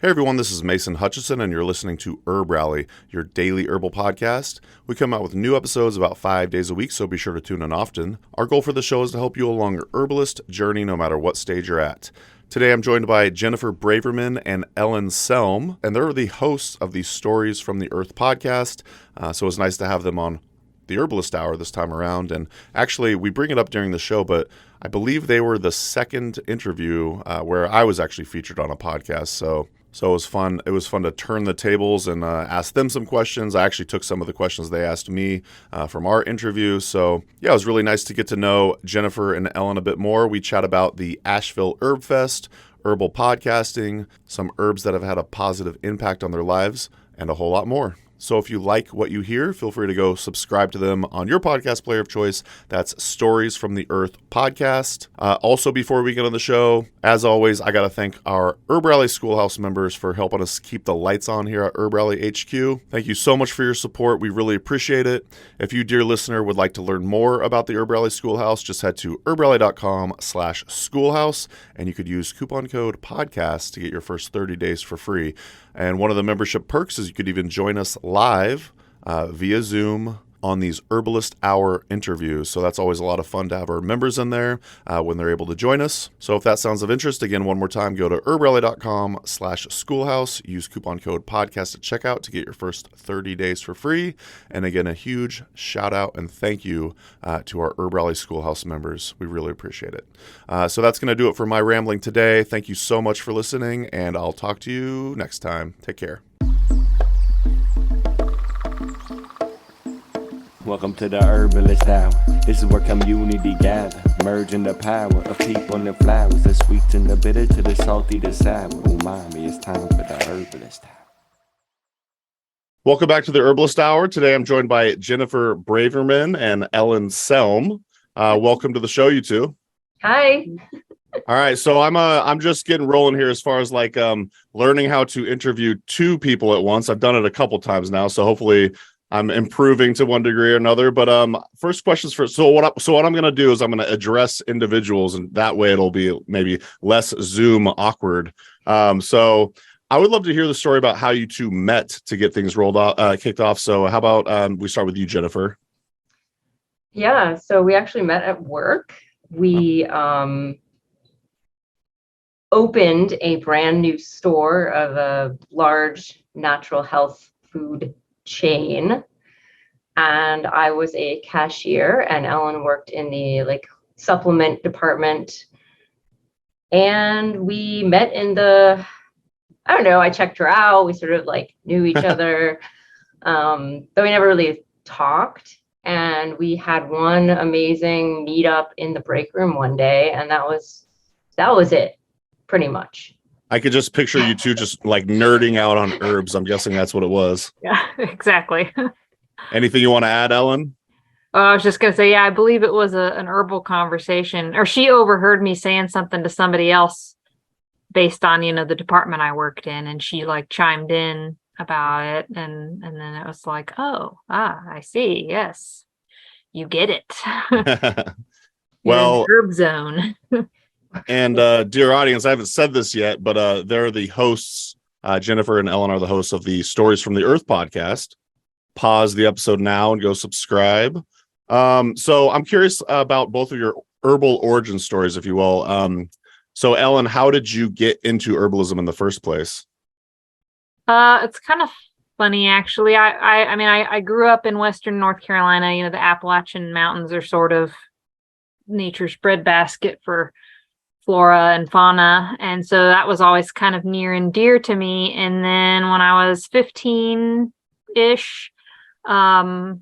Hey everyone, this is Mason Hutchison, and you're listening to HerbRally, your daily herbal podcast. We come out with new episodes about 5 days a week, so be sure to tune in often. Our goal for the show is to help you along your herbalist journey no matter what stage you're at. Today I'm joined by Jennifer Braverman and Ellen Selm, and they're the hosts of the Stories from the Earth podcast, so it's nice to have them on the Herbalist Hour this time around. And actually, we bring it up during the show, but I believe they were the second interview where I was actually featured on a podcast, so it was fun. It was fun to turn the tables and ask them some questions. I actually took some of the questions they asked me from our interview. So yeah, it was really nice to get to know Jennifer and Ellen a bit more. We chat about the Asheville Herb Fest, herbal podcasting, some herbs that have had a positive impact on their lives, and a whole lot more. So if you like what you hear, feel free to go subscribe to them on your podcast player of choice. That's Stories from the Earth podcast. Also, before we get on the show, as always, I got to thank our HerbRally Schoolhouse members for helping us keep the lights on here at HerbRally HQ. Thank you so much for your support. We really appreciate it. If you, dear listener, would like to learn more about the HerbRally Schoolhouse, just head to herbrally.com/schoolhouse, and you could use coupon code podcast to get your first 30 days for free. And one of the membership perks is you could even join us live via Zoom on these Herbalist Hour interviews. So that's always a lot of fun to have our members in there when they're able to join us. So if that sounds of interest, again, one more time, go to herbrally.com/schoolhouse. Use coupon code podcast at checkout to get your first 30 days for free. And again, a huge shout out and thank you to our HerbRally Schoolhouse members. We really appreciate it. So that's going to do it for my rambling today. Thank you so much for listening, and I'll talk to you next time. Take care. Welcome to the Herbalist Hour. This is where community gather, merging the power of people and the flowers, the sweet and the bitter to the salty, the sour. Umami, it's time for the Herbalist Hour. Welcome back to the Herbalist Hour. Today I'm joined by Jennifer Braverman and Ellen Selm. Welcome to the show, you two. Hi. All right, so I'm just getting rolling here as far as like learning how to interview two people at once. I've done it a couple times now, so hopefully I'm improving to one degree or another. But first questions first. So what I'm going to do is I'm going to address individuals, and that way it'll be maybe less Zoom awkward. So I would love to hear the story about how you two met to get things kicked off. So how about we start with you, Jennifer? Yeah, so we actually met at work. We opened a brand new store of a large natural health food chain, and I was a cashier, and Ellen worked in the supplement department, and we met in the, I don't know, I checked her out. We sort of knew each other, though we never really talked. And we had one amazing meetup in the break room one day, and that was it, pretty much. I could just picture you two just nerding out on herbs. I'm guessing that's what it was. Yeah, exactly. Anything you want to add, Ellen? I was just going to say, yeah, I believe it was an herbal conversation, or she overheard me saying something to somebody else based on, the department I worked in, and she chimed in about it. And then it was like, I see. Yes, you get it. Well, herb zone. And dear audience, I haven't said this yet, but they're the hosts. Jennifer and Ellen are the hosts of the Stories from the Earth podcast. Pause the episode now and go subscribe. So I'm curious about both of your herbal origin stories, if you will. So Ellen, how did you get into herbalism in the first place? It's kind of funny, actually. I grew up in Western North Carolina. The Appalachian Mountains are sort of nature's breadbasket for flora and fauna, and so that was always kind of near and dear to me. And then when I was 15-ish, trying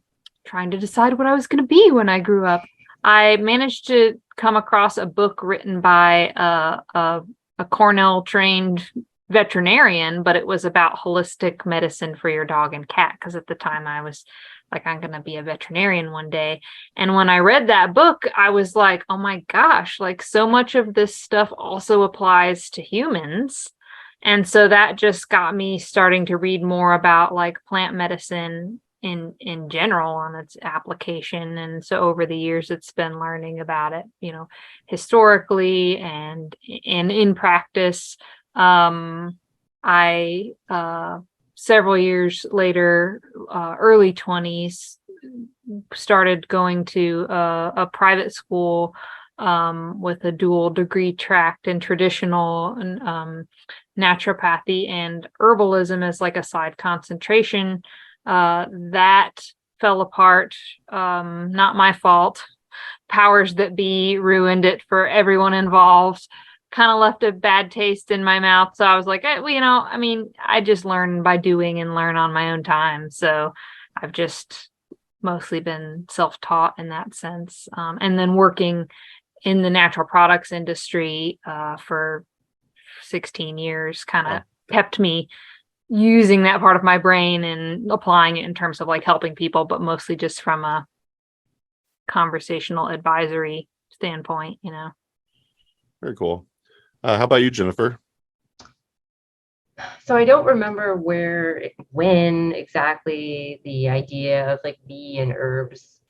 to decide what I was going to be when I grew up, I managed to come across a book written by a Cornell trained veterinarian, but it was about holistic medicine for your dog and cat, because at the time I was I'm going to be a veterinarian one day. And when I read that book, I was like, oh my gosh, so much of this stuff also applies to humans. And so that just got me starting to read more about plant medicine in general and its application. And so over the years, it's been learning about it, historically and in practice. I several years later, early 20s, started going to a private school with a dual degree track in traditional naturopathy and herbalism as like a side concentration. That fell apart. Not my fault. Powers that be ruined it for everyone involved. Kind of left a bad taste in my mouth. So I was like, I just learn by doing and learn on my own time. So I've just mostly been self-taught in that sense. And then working in the natural products industry for 16 years kind of kept me using that part of my brain and applying it in terms of like helping people, but mostly just from a conversational advisory standpoint, Very cool. How about you, Jennifer? So I don't remember when exactly the idea of like bee and herbs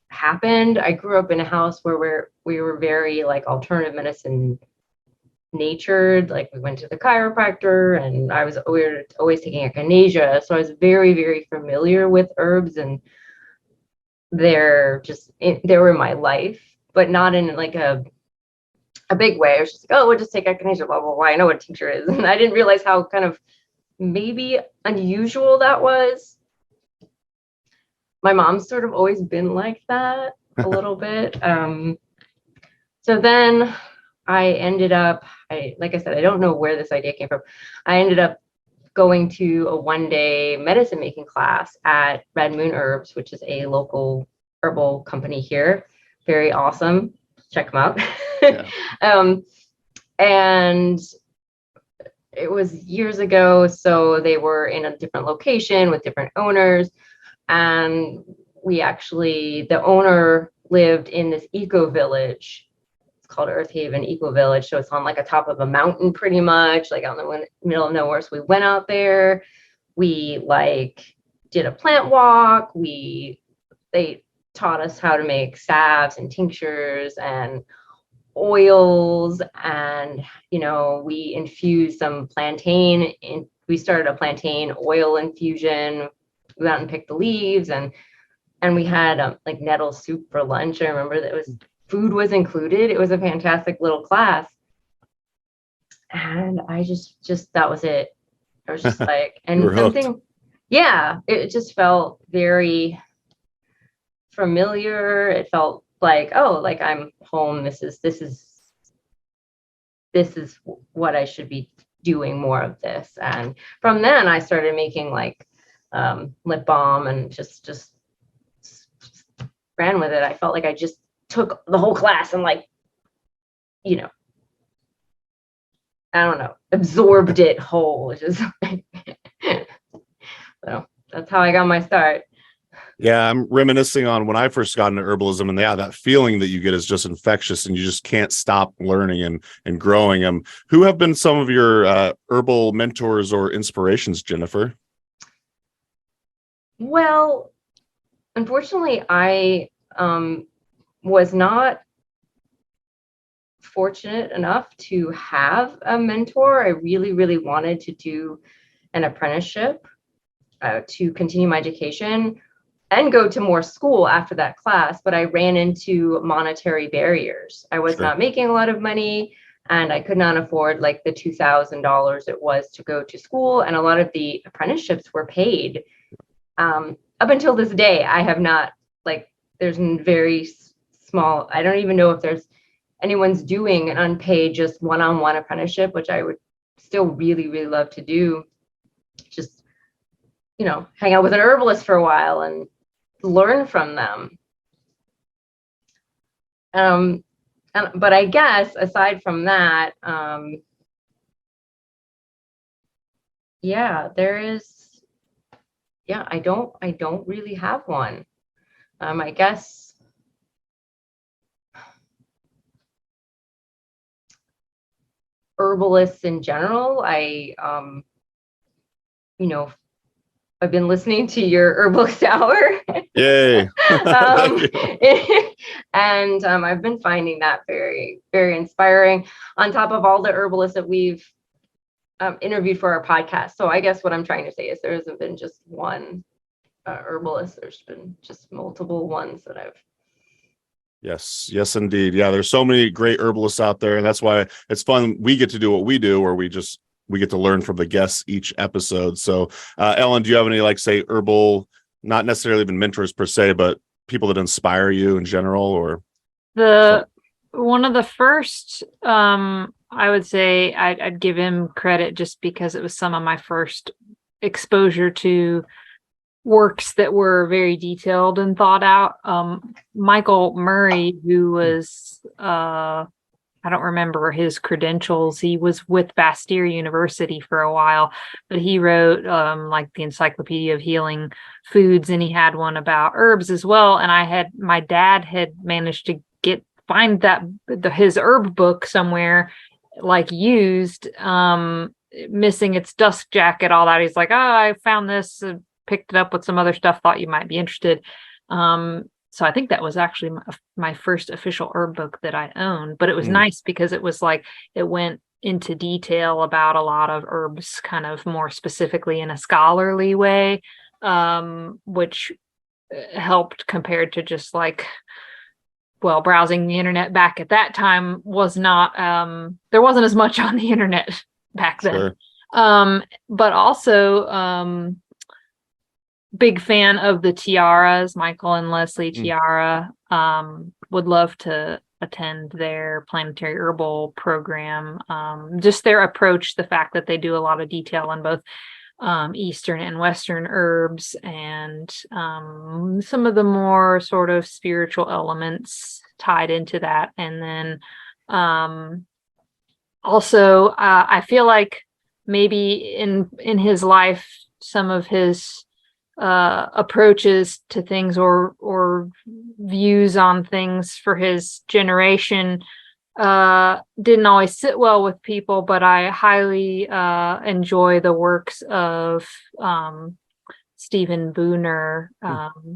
happened. I grew up in a house where we were very like alternative medicine natured. Like we went to the chiropractor, and we were always taking echinacea, so I was very, very familiar with herbs, and they were in my life, but not in like a big way. I was just like, oh, we'll just take echinacea, blah, blah, blah. I know what tincture is. And I didn't realize how kind of maybe unusual that was. My mom's sort of always been like that a little bit. So then I ended up, like I said, I don't know where this idea came from. I ended up going to a one-day medicine making class at Red Moon Herbs, which is a local herbal company here. Very awesome. Check them out. Yeah. And it was years ago, so they were in a different location with different owners, and the owner lived in this eco village. It's called Earth Haven Eco Village, so it's on like a top of a mountain, pretty much like out in the middle of nowhere. So we went out there, we like did a plant walk, they taught us how to make salves and tinctures and oils, and we infused some plantain we started a plantain oil infusion. We went out and picked the leaves, and we had like nettle soup for lunch. I remember that food was included. It was a fantastic little class, and I just that was it. I was just like, and something, yeah, it just felt very familiar. It felt like, oh, like I'm home. This is what I should be doing more of this. And from then I started making like lip balm, and just ran with it. I felt like I just took the whole class and like, I don't know, absorbed it whole. Just so that's how I got my start. Yeah, I'm reminiscing on when I first got into herbalism, and that feeling that you get is just infectious, and you just can't stop learning and growing. Who have been some of your herbal mentors or inspirations, Jennifer? Well, unfortunately, I was not fortunate enough to have a mentor. I really, really wanted to do an apprenticeship to continue my education and go to more school after that class, but I ran into monetary barriers. I was not making a lot of money, and I could not afford like the $2,000 it was to go to school, and a lot of the apprenticeships were paid. Up until this day, I have not, like, there's very small, I don't even know if anyone's doing an unpaid, just one-on-one apprenticeship, which I would still really, really love to do. Just, hang out with an herbalist for a while and learn from them. But I guess aside from that, I don't really have one. I guess herbalists in general. I've been listening to your Herbalist Hour. Yay. And I've been finding that very, very inspiring. On top of all the herbalists that we've interviewed for our podcast. So I guess what I'm trying to say is there hasn't been just one herbalist. There's been just multiple ones that I've. Yes, indeed. Yeah, there's so many great herbalists out there, and that's why it's fun. We get to do what we do, where we get to learn from the guests each episode. So, Ellen, do you have any, like, say, herbal, not necessarily even mentors per se, but people that inspire you in general? Or one of the first, I would say I'd give him credit just because it was some of my first exposure to works that were very detailed and thought out. Michael Murray, who was, I don't remember his credentials. He was with Bastyr University for a while, but he wrote like the Encyclopedia of Healing Foods, and he had one about herbs as well. And my dad had managed to find his herb book somewhere, like used, missing its dust jacket, all that. He's like, oh, I found this, picked it up with some other stuff, thought you might be interested. So I think that was actually my first official herb book that I owned, but it was nice because it was like, it went into detail about a lot of herbs kind of more specifically in a scholarly way, which helped compared to just like, well, browsing the internet back at that time was not, there wasn't as much on the internet back then. Sure. But also, big fan of the Tiaras, Michael and Leslie Tiara. Would love to attend their planetary herbal program. Just their approach, the fact that they do a lot of detail on both Eastern and Western herbs, and some of the more sort of spiritual elements tied into that. And then also, I feel like maybe in his life, some of his approaches to things or views on things for his generation didn't always sit well with people, but I highly enjoy the works of Stephen Booner,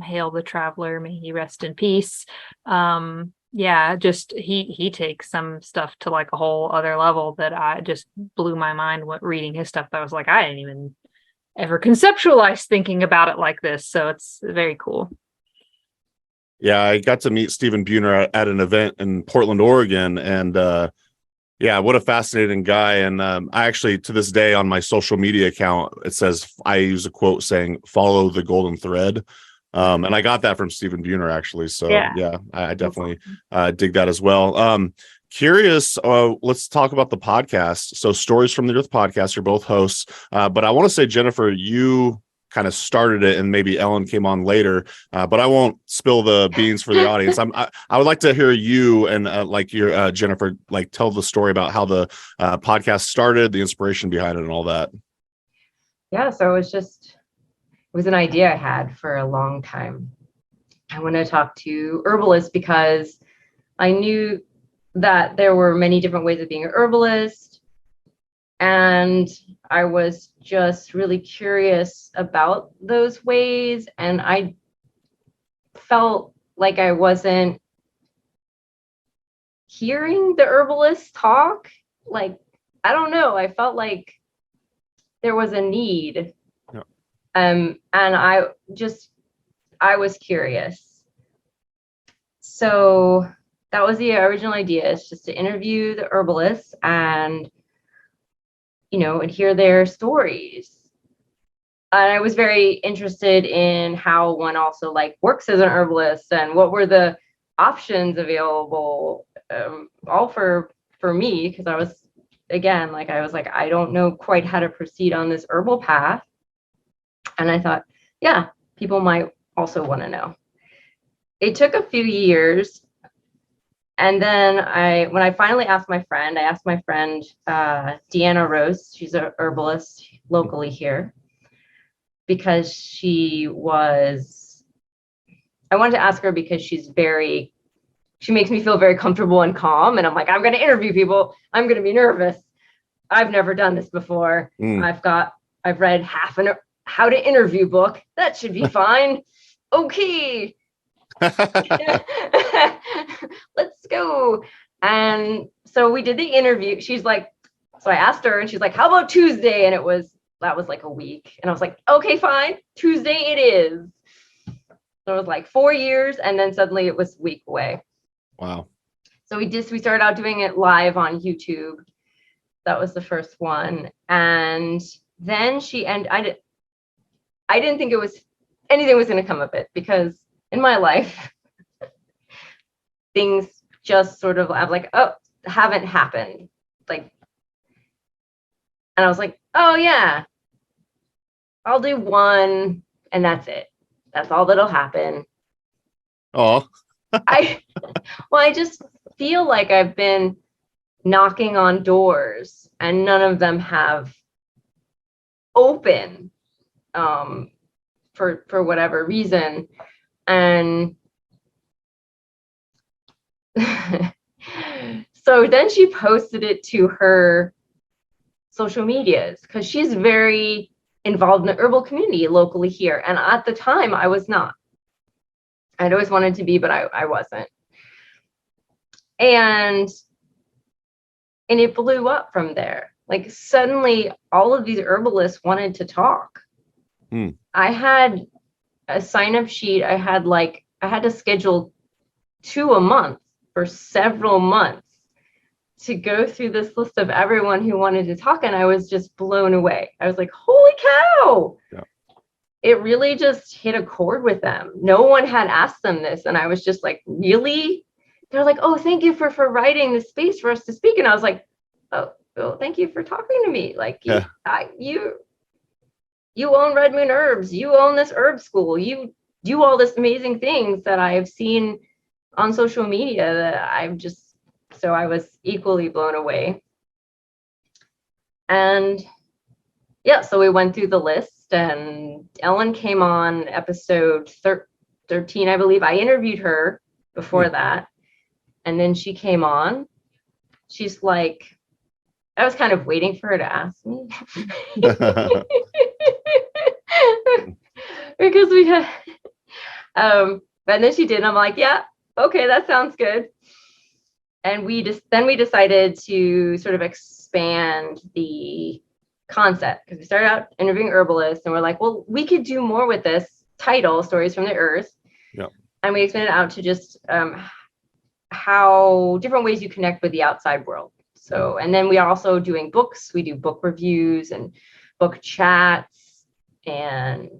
Hail the Traveler, may he rest in peace. Just he takes some stuff to like a whole other level that I just blew my mind reading his stuff. I was like, I didn't even ever conceptualize thinking about it like this. So it's very cool. Yeah, I got to meet Stephen Buhner at an event in Portland, Oregon, and what a fascinating guy. And I actually, to this day, on my social media account, it says, I use a quote saying, "Follow the golden thread." And I got that from Stephen Buhner, actually. So yeah, I definitely dig that as well. Curious, let's talk about the podcast. So Stories from the Earth podcast, you're both hosts. But I want to say, Jennifer, you kind of started it, and maybe Ellen came on later, but I won't spill the beans for the audience. I would like to hear you and Jennifer, like, tell the story about how the podcast started, the inspiration behind it, and all that. Yeah, so it was an idea I had for a long time. I want to talk to herbalists because I knew that there were many different ways of being an herbalist, and I was just really curious about those ways, and I felt like I wasn't hearing the herbalists talk. Like, I don't know, I felt like there was a need. Yeah. And I was curious. So that was the original idea, is just to interview the herbalists and hear their stories. And I was very interested in how one also works as an herbalist, and what were the options available, all for me, because I was, again, I don't know quite how to proceed on this herbal path. And I thought, yeah, people might also want to know. It took a few years. And then when I finally asked my friend, Deanna Rose, she's a herbalist locally here, because I wanted to ask her because she makes me feel very comfortable and calm. And I'm like, I'm going to interview people. I'm going to be nervous. I've never done this before. I've read half an how to interview book. That should be fine. Okay. Let's go. And so we did the interview. She's like, So I asked her and she's like, how about Tuesday? And that was like a week. And I was like, okay, fine. Tuesday it is. So it was like 4 years. And then suddenly it was a week away. Wow. So we started out doing it live on YouTube. That was the first one. And then I didn't think anything was going to come of it, because in my life, things just sort of, I'm like, oh, haven't happened. Like, and I was like, oh yeah, I'll do one and that's it. That's all that'll happen. Oh. I just feel like I've been knocking on doors and none of them have opened for whatever reason. And so then she posted it to her social medias, because she's very involved in the herbal community locally here. And at the time, I was not. I'd always wanted to be, but I wasn't. And it blew up from there. Like suddenly all of these herbalists wanted to talk. I had a sign-up sheet. I had to schedule 2 a month for several months to go through this list of everyone who wanted to talk. And I was just blown away. I was like, holy cow. Yeah. It really just hit a chord with them. No one had asked them this. And I was just like, really? They're like, oh, thank you for writing this space for us to speak. And I was like, oh, well, thank you for talking to me. Like, yeah. You own Red Moon Herbs. You own this herb school. You do all this amazing things that I have seen on social media that so I was equally blown away. And yeah, so we went through the list and Ellen came on episode 13, I believe. I interviewed her before that. And then she came on. She's like, I was kind of waiting for her to ask me. Because we had, and then she did. And I'm like, yeah, okay, that sounds good. And we decided to sort of expand the concept, because we started out interviewing herbalists and we're like, well, we could do more with this title, Stories from the Earth. Yeah. And we expanded out to just how different ways you connect with the outside world. So, and then we are also doing books. We do book reviews and book chats, and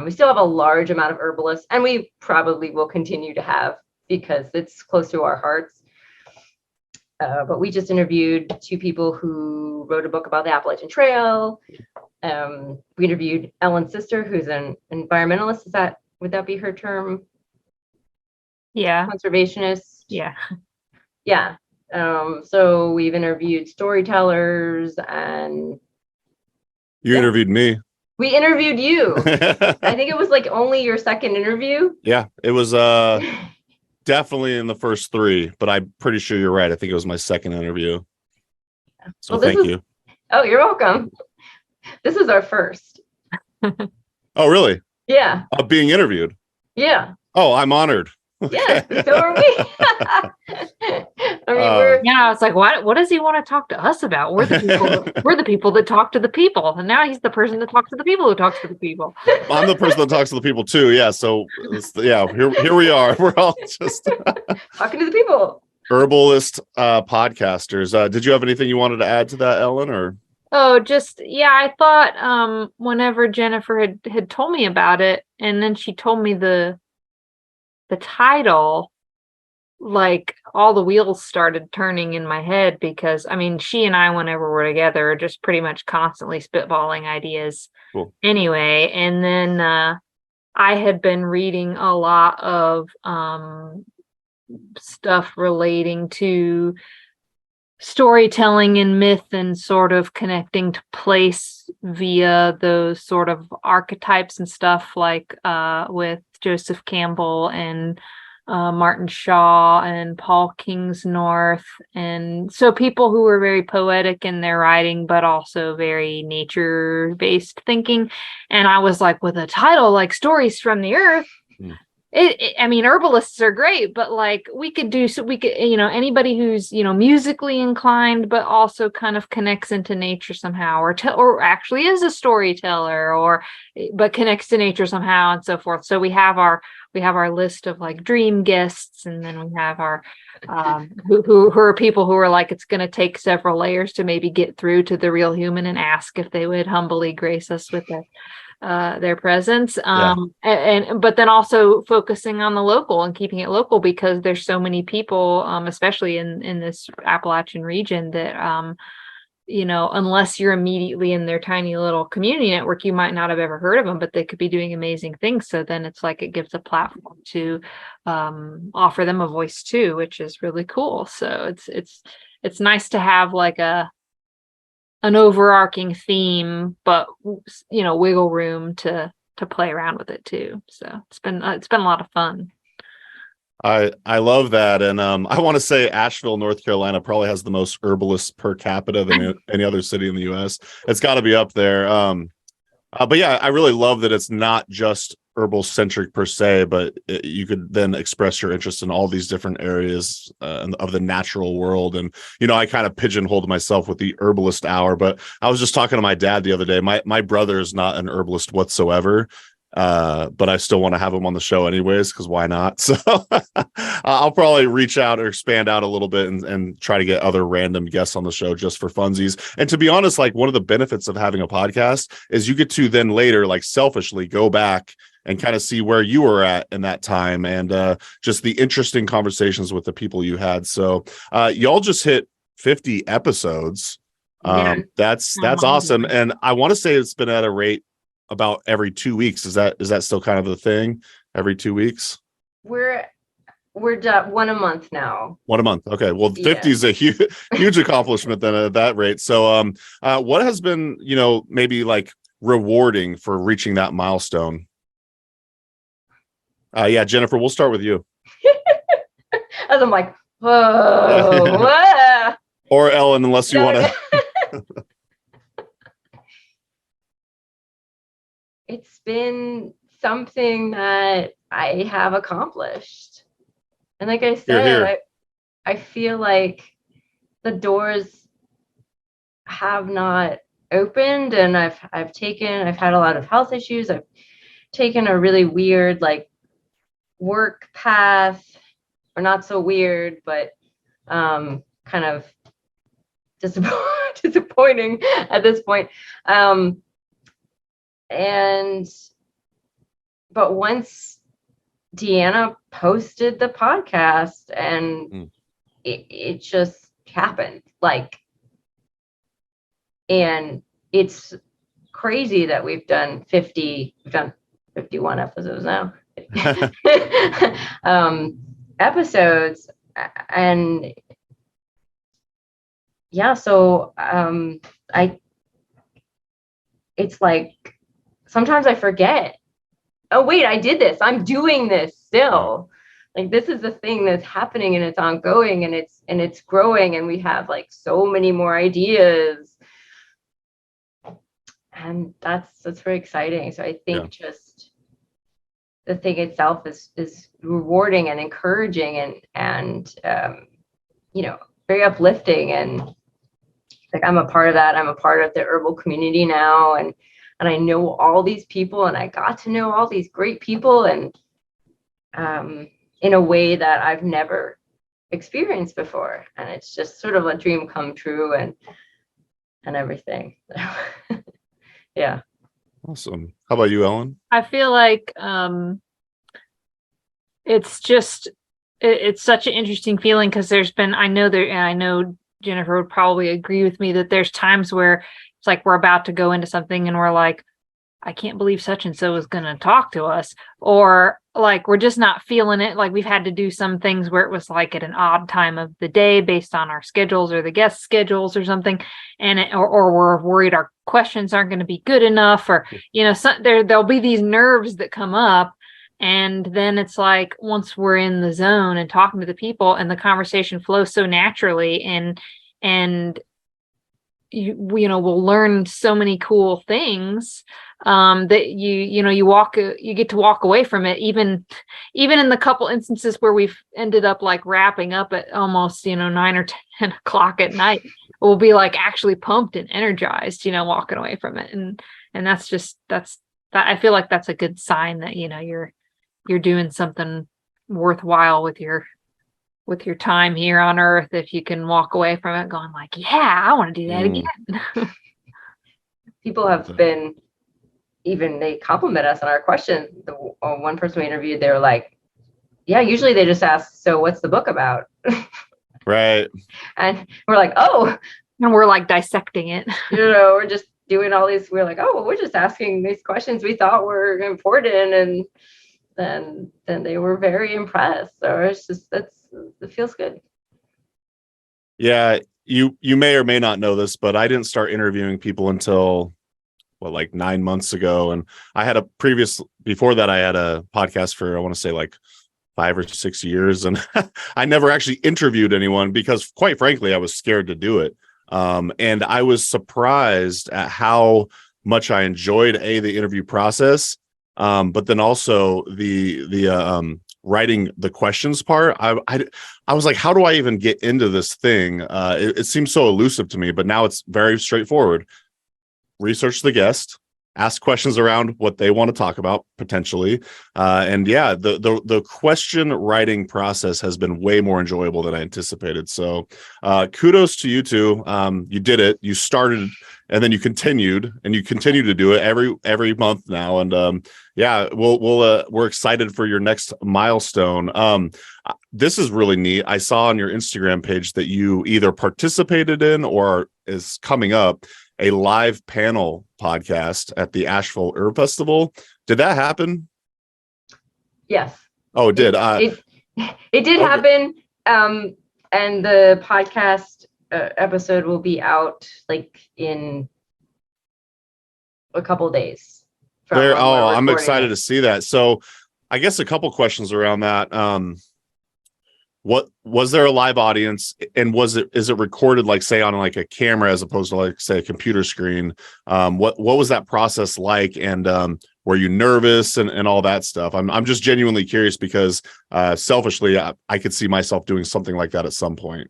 we still have a large amount of herbalists, and we probably will continue to have, because it's close to our hearts. But we just interviewed 2 people who wrote a book about the Appalachian Trail. We interviewed Ellen's sister, who's an environmentalist. Would that be her term? Yeah. Conservationist. Yeah. Yeah. So we've interviewed storytellers, and you interviewed me. We interviewed you. I think it was like only your second interview. Yeah, it was definitely in the first 3, but I'm pretty sure you're right. I think it was my second interview. So thank you. Oh, you're welcome. This is our first. Oh, really? Yeah. Of being interviewed. Yeah. Oh, I'm honored. Yeah, so are we. It's like, what does he want to talk to us about? We're the people that talk to the people, and now he's the person that talks to the people who talks to the people. I'm the person that talks to the people too. Yeah, so here we are. We're all just talking to the people. Herbalist podcasters. Did you have anything you wanted to add to that, Ellen? Or I thought whenever Jennifer had told me about it, and then she told me the title, like all the wheels started turning in my head, because I mean, she and I, whenever we're together, are just pretty much constantly spitballing ideas. Cool. Anyway. And then I had been reading a lot of stuff relating to storytelling and myth, and sort of connecting to place via those sort of archetypes and stuff, like with Joseph Campbell and Martin Shaw and Paul Kingsnorth. And so people who were very poetic in their writing, but also very nature-based thinking. And I was like, with a title like Stories from the Earth, I mean, herbalists are great, but like we could, anybody who's, musically inclined, but also kind of connects into nature somehow, or actually is a storyteller, but connects to nature somehow and so forth. So we have our list of like dream guests, and then we have our, who are people who are like, it's going to take several layers to maybe get through to the real human and ask if they would humbly grace us with their presence, but then also focusing on the local and keeping it local, because there's so many people, especially in this Appalachian region, that unless you're immediately in their tiny little community network, you might not have ever heard of them, but they could be doing amazing things. So then it's like it gives a platform to offer them a voice too, which is really cool. So it's nice to have like an overarching theme, but wiggle room to play around with it too. So it's been a lot of fun. I love that. And I want to say Asheville, North Carolina probably has the most herbalists per capita than any other city in the US. It's got to be up there. But yeah, I really love that it's not just herbal centric per se, but you could then express your interest in all these different areas of the natural world. And, I kind of pigeonholed myself with the herbalist hour, but I was just talking to my dad the other day. My brother is not an herbalist whatsoever. But I still want to have him on the show anyways, because why not? So I'll probably reach out or expand out a little bit and try to get other random guests on the show just for funsies. And to be honest, like one of the benefits of having a podcast is you get to then later, like selfishly go back and kind of see where you were at in that time, and just the interesting conversations with the people you had. So y'all just hit 50 episodes. That's awesome. And I want to say it's been at a rate about every 2 weeks. Is that still kind of the thing? Every 2 weeks? We're done one a month now. One a month. Okay. Well, 50 is a huge accomplishment then at that rate. So what has been, maybe like rewarding for reaching that milestone? Yeah, Jennifer, we'll start with you. As I'm like, whoa. Or Ellen, unless you want to. It's been something that I have accomplished. And like I said, I feel like the doors have not opened, and I've had a lot of health issues. I've taken a really weird like work path, or not so weird, but kind of disappointing at this point. But once Deanna posted the podcast, and it just happened, like, and it's crazy that we've done 51 episodes now. Episodes, and yeah, so it's like sometimes I forget, oh wait, I did this, I'm doing this still, like this is the thing that's happening, and it's ongoing, and it's growing, and we have like so many more ideas, and that's very exciting. So I think just the thing itself is rewarding and encouraging, and very uplifting, and like I'm a part of that. I'm a part of the herbal community now, and I know all these people, and I got to know all these great people, and in a way that I've never experienced before, and it's just sort of a dream come true, and everything. Yeah. Awesome. How about you, Ellen? I feel like it's such an interesting feeling, because I know Jennifer would probably agree with me that there's times where it's like we're about to go into something and we're like, I can't believe such and so is going to talk to us, or like we're just not feeling it. Like we've had to do some things where it was like at an odd time of the day based on our schedules or the guest schedules or something, and or we're worried our questions aren't going to be good enough, or there'll be these nerves that come up. And then it's like once we're in the zone and talking to the people, and the conversation flows so naturally, and will learn so many cool things that you get to walk away from it, even in the couple instances where we've ended up like wrapping up at almost 9 or 10 o'clock at night. We'll be like actually pumped and energized, walking away from it. And that's I feel like that's a good sign that you're doing something worthwhile with your time here on earth, if you can walk away from it going like, yeah, I want to do that again. People have been, even they compliment us on our questions. The one person we interviewed, they were like, yeah, usually they just ask, so what's the book about? Right. And we're like, oh. And we're like dissecting it. We're just doing all these, we're like, oh, we're just asking these questions we thought were important. And then they were very impressed. So it's just, it feels good. Yeah, you may or may not know this, but I didn't start interviewing people until like 9 months ago. And I had before that, I had a podcast for, I want to say like 5 or 6 years. And I never actually interviewed anyone because quite frankly, I was scared to do it. And I was surprised at how much I enjoyed the interview process. But then also the writing the questions part. I was like, how do I even get into this thing? It seems so elusive to me, but now it's very straightforward. Research the guest, ask questions around what they want to talk about potentially. And yeah, the question writing process has been way more enjoyable than I anticipated. So kudos to you two. You did it. You started and then you continued to do it every month now. And yeah, we're excited for your next milestone. This is really neat. I saw on your Instagram page that you either participated in or is coming up a live panel podcast at the Asheville Herb Festival. Did that happen? Yes. Oh, it did. It did happen. And the podcast episode will be out like in a couple days. I'm excited to see that. So I guess a couple questions around that. What was there a live audience, and is it recorded like say on like a camera as opposed to like say a computer screen? What was that process like, and were you nervous and all that stuff? I'm just genuinely curious because selfishly I could see myself doing something like that at some point.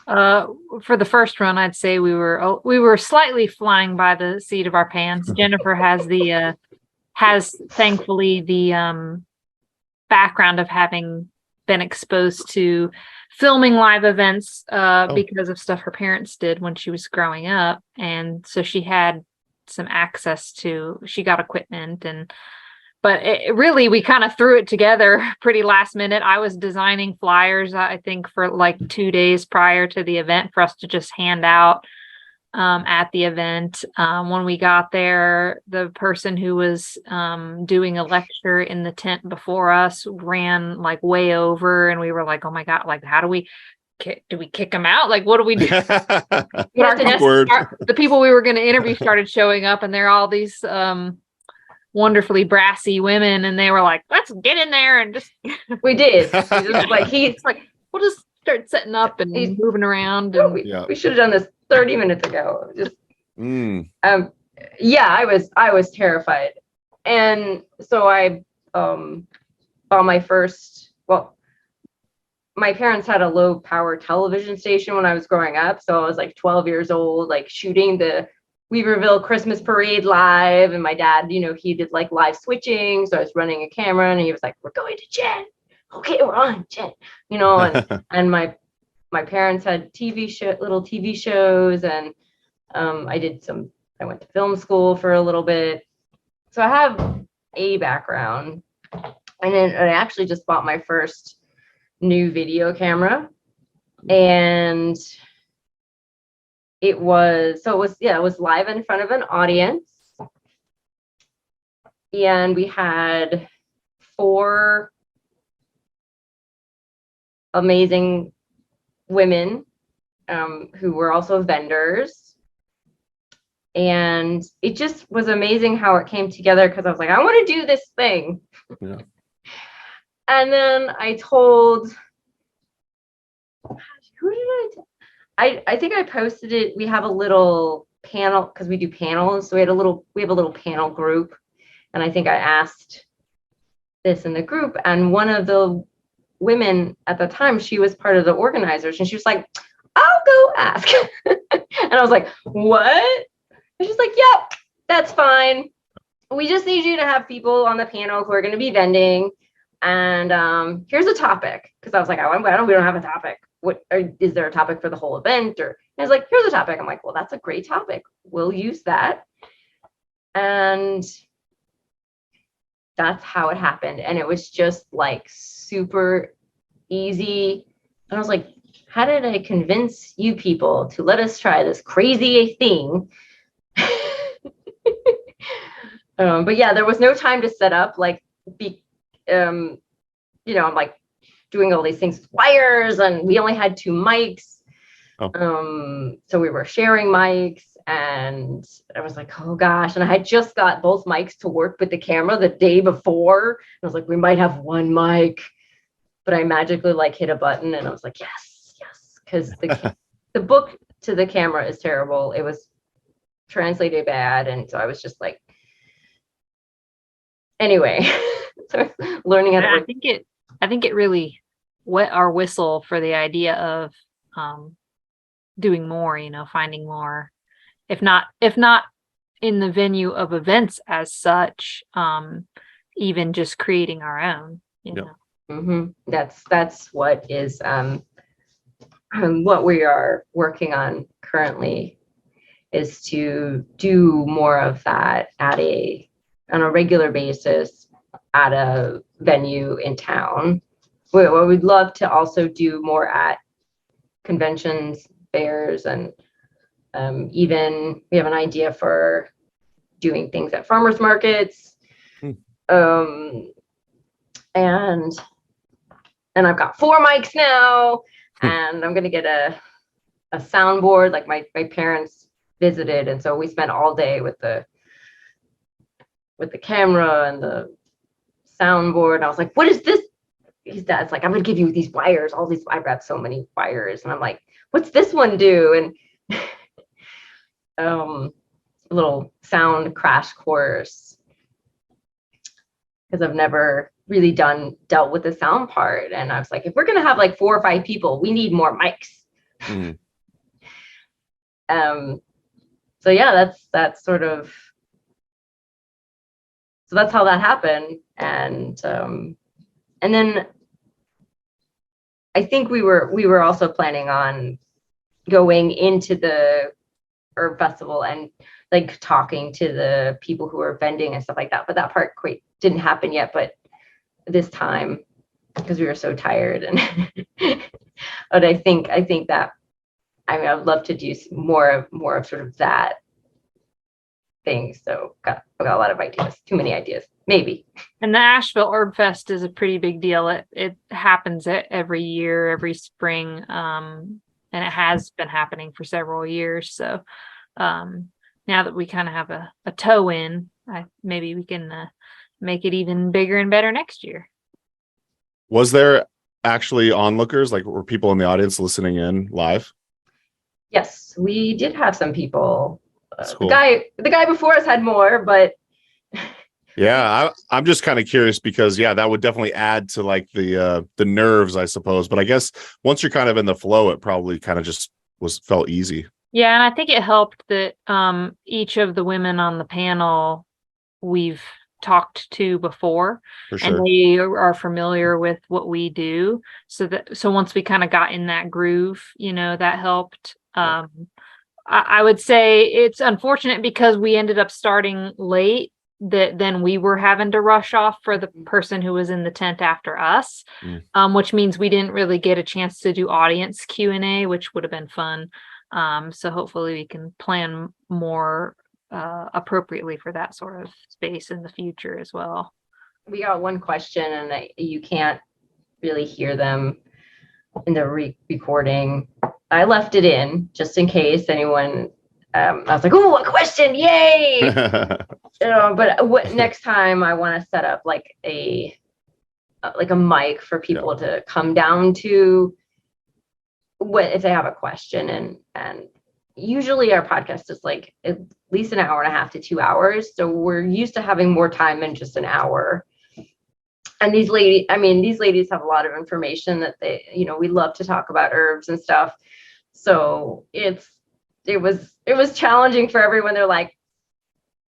For the first run, I'd say we were slightly flying by the seat of our pants. Jennifer has thankfully the background of having been exposed to filming live events because of stuff her parents did when she was growing up, and so she had some access to. She got equipment, but really we kind of threw it together pretty last minute. I was designing flyers, I think, for like 2 days prior to the event for us to just hand out at the event. When we got there, the person who was doing a lecture in the tent before us ran like way over, and we were like, oh my God, like how do we kick him out? Like, what do we do? The people we were going to interview started showing up, and they're all these wonderfully brassy women, and they were like, let's get in there and just we did. He's like, we'll just start setting up and moving around, and we should have done this 30 minutes ago. Just I was terrified. And so I bought my first, my parents had a low power television station when I was growing up, so I was like 12 years old, like shooting the Weaverville Christmas parade live, and my dad, he did like live switching, so I was running a camera, and he was like, we're going to Jen. Okay, we're on Jen, and my parents had little TV shows, and I went to film school for a little bit. So I have a background, and then I actually just bought my first new video camera, and it was live in front of an audience, and we had 4 amazing women who were also vendors, and it just was amazing how it came together, because I was like, I want to do this thing. Yeah. And then I told, who did I think I posted it. We have a little panel because we do panels. So we have a little panel group. And I think I asked this in the group, and one of the women at the time, she was part of the organizers, and she was like, I'll go ask. And I was like, what? And she's like, yep, that's fine. We just need you to have people on the panel who are going to be vending. And here's a topic. Because I was like, we don't have a topic. Is there a topic for the whole event? Or I was like, here's a topic. I'm like, well, that's a great topic. We'll use that. And that's how it happened. And it was just like super easy. And I was like, how did I convince you people to let us try this crazy thing? But yeah, there was no time to set up, like, I'm like doing all these things with wires, and we only had 2 mics. So we were sharing mics, and I was like, oh gosh. And I had just got both mics to work with the camera the day before. I was like, we might have 1 mic, but I magically like hit a button, and I was like, yes, because the book to the camera is terrible. It was translated bad, and so I was just like, anyway. So learning how to work. I think it really wet our whistle for the idea of doing more, finding more, if not in the venue of events as such, even just creating our own, know. Mm-hmm. That's what is what we are working on currently, is to do more of that on a regular basis at a venue in town. We'd love to also do more at conventions, fairs, and even we have an idea for doing things at farmers markets. And I've got 4 mics now, and I'm gonna get a soundboard. Like my parents visited, and so we spent all day with the camera and the soundboard. And I was like, what is this? His dad's like, I'm gonna give you these wires, I've got so many wires. And I'm like, what's this one do? And a little sound crash course, because I've never really dealt with the sound part. And I was like, if we're gonna have like 4 or 5 people, we need more mics. So yeah, that's sort of, so that's how that happened. And then I think we were also planning on going into the herb festival and like talking to the people who are vending and stuff like that. But that part quite didn't happen yet. But this time, because we were so tired, and but I think that, I'd love to do more of sort of that thing. So I've got a lot of ideas, too many ideas, maybe. And the Asheville Herb Fest is a pretty big deal. It happens every year, every spring, and it has been happening for several years. So now that we kind of have a toe in, maybe we can make it even bigger and better next year. Was there actually onlookers? Like, were people in the audience listening in live? Yes, we did have some people. Cool. The guy before us had more, but yeah, I'm just kind of curious, because that would definitely add to like the nerves, I suppose. But I guess once you're kind of in the flow, it probably kind of just felt easy. Yeah, and I think it helped that each of the women on the panel we've talked to before, For sure. And they are familiar with what we do. So once we kind of got in that groove, that helped. I would say it's unfortunate because we ended up starting late, that then we were having to rush off for the person who was in the tent after us, which means we didn't really get a chance to do audience Q&A, which would have been fun. So hopefully we can plan more appropriately for that sort of space in the future as well. We got one question, and you can't really hear them in the recording. I left it in just in case anyone. I was like, "Oh, a question! Yay!" But next time I want to set up like a mic for people to come down to, if they have a question, and usually our podcast is like at least an hour and a half to 2 hours. So we're used to having more time than just an hour. And these ladies have a lot of information that we love to talk about herbs and stuff. So it was challenging for everyone. They're like,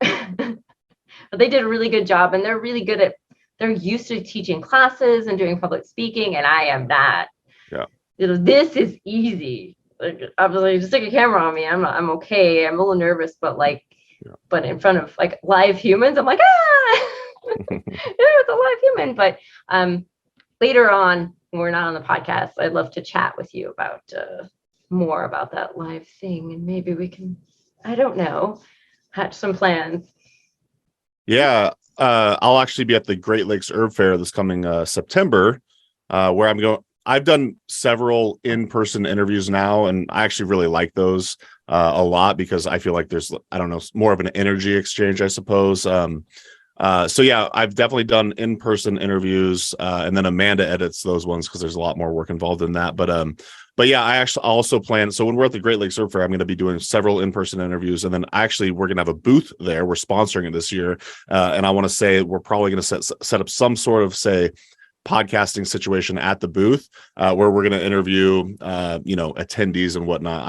but they did a really good job, and they're really good they're used to teaching classes and doing public speaking, and I am not. Yeah. This is easy. Like, I was like, just stick a camera on me. I'm okay. I'm a little nervous, but but in front of like live humans, I'm like, it's a live human. But later on, when we're not on the podcast, I'd love to chat with you about more about that live thing, and maybe we can, I don't know, hatch some plans. Yeah, I'll actually be at the Great Lakes Herb Fair this coming September, where I'm going. I've done several in-person interviews now, and I actually really like those a lot because I feel like there's, I don't know, more of an energy exchange, I suppose. So yeah, I've definitely done in-person interviews, and then Amanda edits those ones because there's a lot more work involved in that. But yeah, I actually also plan. So when we're at the Great Lakes Herb Fair, I'm going to be doing several in-person interviews, and then actually we're going to have a booth there. We're sponsoring it this year, and I want to say we're probably going to set up some sort of podcasting situation at the booth, where we're going to interview attendees and whatnot.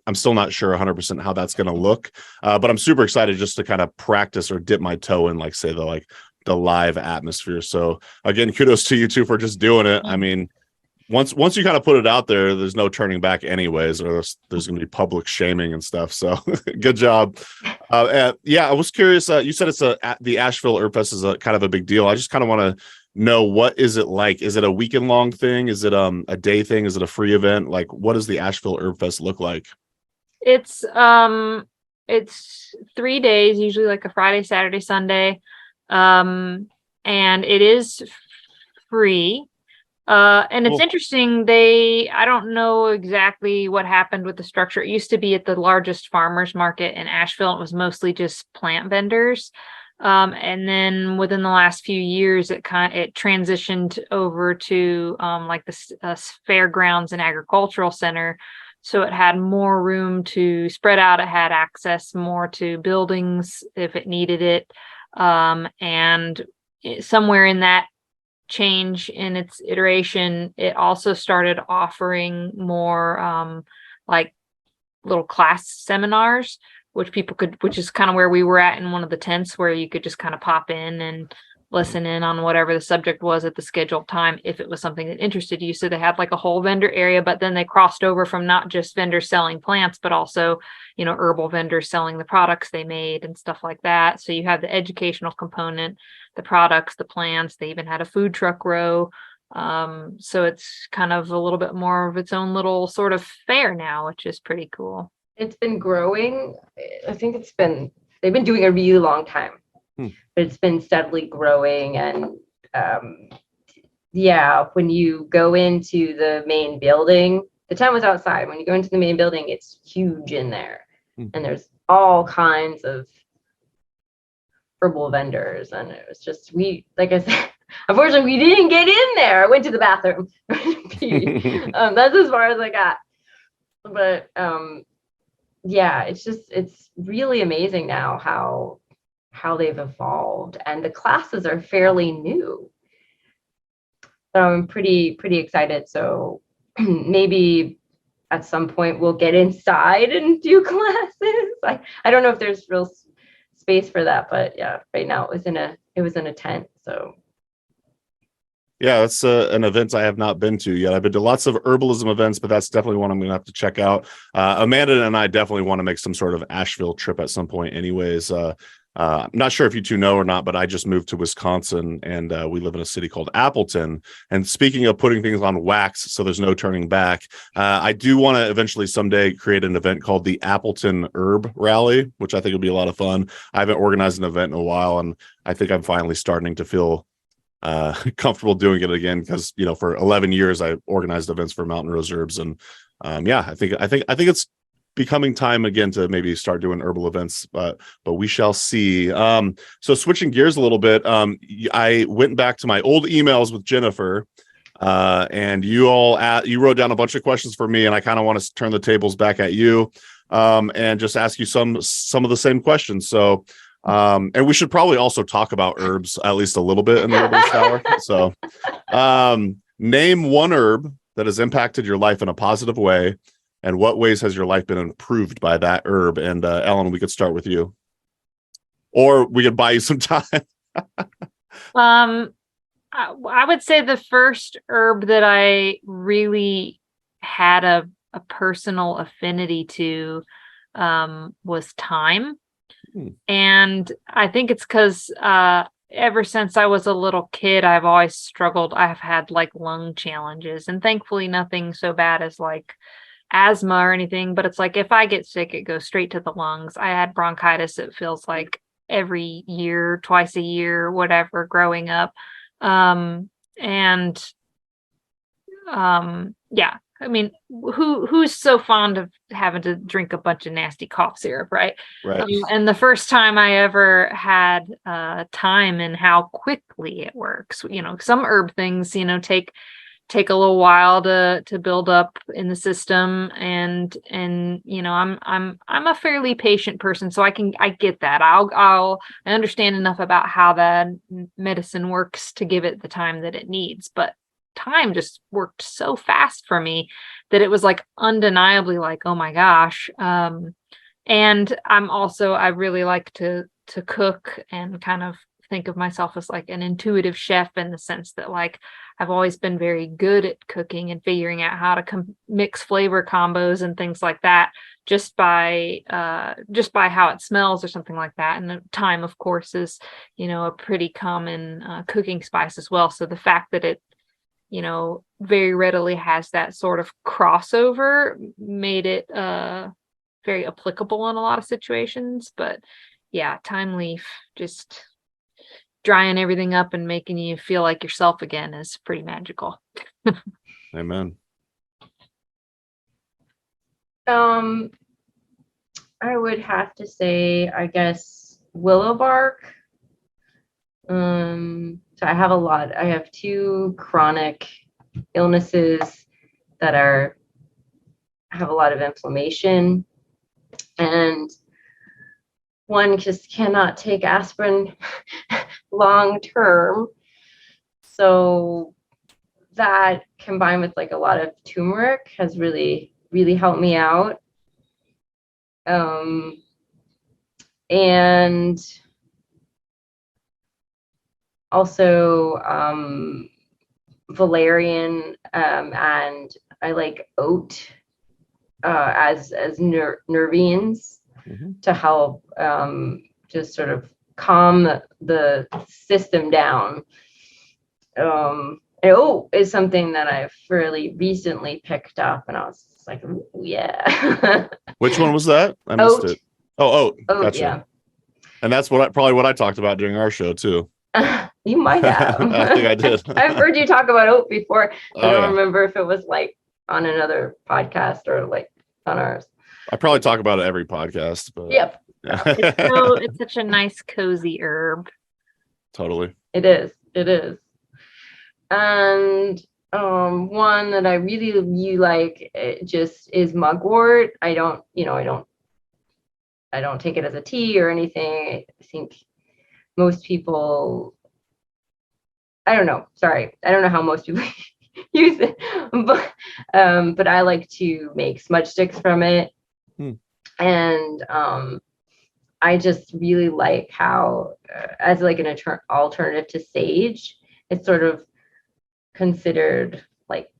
I'm still not sure 100% how that's going to look, but I'm super excited just to kind of practice or dip my toe in the live atmosphere. So again, kudos to you two for just doing it. I mean, once you kind of put it out there, there's no turning back anyways, or there's going to be public shaming and stuff. So good job. Yeah, I was curious. You said the Asheville Herb Fest is a kind of a big deal. I just kind of want to know, what is it like? Is it a weekend long thing? Is it a day thing? Is it a free event? Like, what does the Asheville Herb Fest look like? It's 3 days, usually like a Friday, Saturday, Sunday. And it is free. And it's interesting. I don't know exactly what happened with the structure. It used to be at the largest farmers market in Asheville. It was mostly just plant vendors. And then within the last few years, it transitioned over to like the fairgrounds and agricultural center. So it had more room to spread out. It had access more to buildings if it needed it. And somewhere in that change in its iteration, it also started offering more like little class seminars, which is kind of where we were at in one of the tents, where you could just kind of pop in and listen in on whatever the subject was at the scheduled time, if it was something that interested you. So they had like a whole vendor area, but then they crossed over from not just vendors selling plants, but also, herbal vendors selling the products they made and stuff like that. So you have the educational component, the products, the plants. They even had a food truck row. So it's kind of a little bit more of its own little sort of fair now, which is pretty cool. It's been growing. I think they've been doing it a really long time, but it's been steadily growing. And when you go into the main building, the tent was outside. When you go into the main building, it's huge in there. And there's all kinds of herbal vendors. And it was just, like I said, unfortunately, we didn't get in there. I went to the bathroom. That's as far as I got. But it's really amazing now how they've evolved, and the classes are fairly new. So I'm pretty excited. So maybe at some point we'll get inside and do classes. I don't know if there's real space for that, but yeah, right now it was in a tent. So yeah, that's an event I have not been to yet. I've been to lots of herbalism events, but that's definitely one I'm going to have to check out. Amanda and I definitely want to make some sort of Asheville trip at some point anyways. I'm not sure if you two know or not, but I just moved to Wisconsin, and we live in a city called Appleton. And speaking of putting things on wax so there's no turning back, I do want to eventually someday create an event called the Appleton Herb Rally, which I think would be a lot of fun. I haven't organized an event in a while, and I think I'm finally starting to feel comfortable doing it again, because for 11 years I organized events for Mountain Rose Herbs, and I think it's becoming time again to maybe start doing herbal events, but we shall see. So switching gears a little bit, I went back to my old emails with Jennifer, And you wrote down a bunch of questions for me, and I kind of want to turn the tables back at you, and just ask you some of the same questions. So, and we should probably also talk about herbs at least a little bit in the herbalist hour. So, name one herb that has impacted your life in a positive way, and what ways has your life been improved by that herb? And Ellen, we could start with you, or we could buy you some time. I would say the first herb that I really had a personal affinity to was thyme. And I think it's because ever since I was a little kid, I've always struggled. I've had like lung challenges, and thankfully nothing so bad as like asthma or anything. But it's like if I get sick, it goes straight to the lungs. I had bronchitis, it feels like every year, twice a year, whatever, growing up. Yeah, I mean, who's so fond of having to drink a bunch of nasty cough syrup, right? Right. And the first time I ever had thyme and how quickly it works, some herb things, take a little while to build up in the system, and I'm a fairly patient person, so I get that. I understand enough about how the medicine works to give it the time that it needs, but time just worked so fast for me that it was like undeniably like, oh my gosh. And I really like to cook and kind of think of myself as like an intuitive chef, in the sense that like I've always been very good at cooking and figuring out how to mix flavor combos and things like that, just by how it smells or something like that. And thyme, of course, is a pretty common cooking spice as well. So the fact that it very readily has that sort of crossover made it very applicable in a lot of situations. But yeah, thyme leaf, just drying everything up and making you feel like yourself again, is pretty magical. Amen. I would have to say, I guess, willow bark. So I have 2 chronic illnesses that have a lot of inflammation, and one just cannot take aspirin long term. So that, combined with like a lot of turmeric, has really, really helped me out. And also valerian, and I like oat as nervines to help just sort of calm the system down. And oat is something that I've fairly recently picked up, and I was just like, ooh, yeah. Which one was that? I missed it. Oh, oat. Gotcha. Yeah. And that's probably what I talked about during our show too. You might have. I think I did. I've heard you talk about oat before. I don't yeah. remember if it was like on another podcast or like on ours. I probably talk about it every podcast, but yep. Yeah. It's such a nice, cozy herb. Totally. It is. And one that I really like, it just is mugwort. I don't take it as a tea or anything. I think most people, I don't know how most people use it, but I like to make smudge sticks from it. And I just really like how, as like an alternative to sage, it's sort of considered like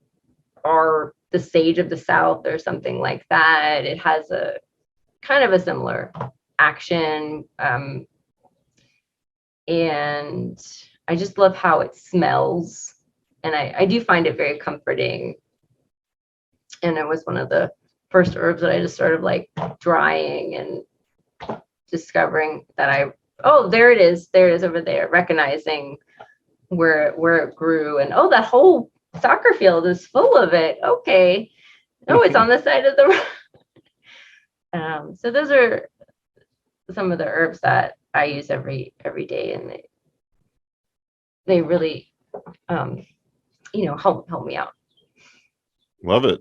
the sage of the South or something like that. It has a kind of a similar action, and I just love how it smells, and I do find it very comforting. And it was one of the first herbs that I just started like drying and discovering that there it is over there, recognizing where it grew, and that whole soccer field is full of it. Okay. It's on the side of the road. So those are some of the herbs that I use every day, and they really help me out. Love it.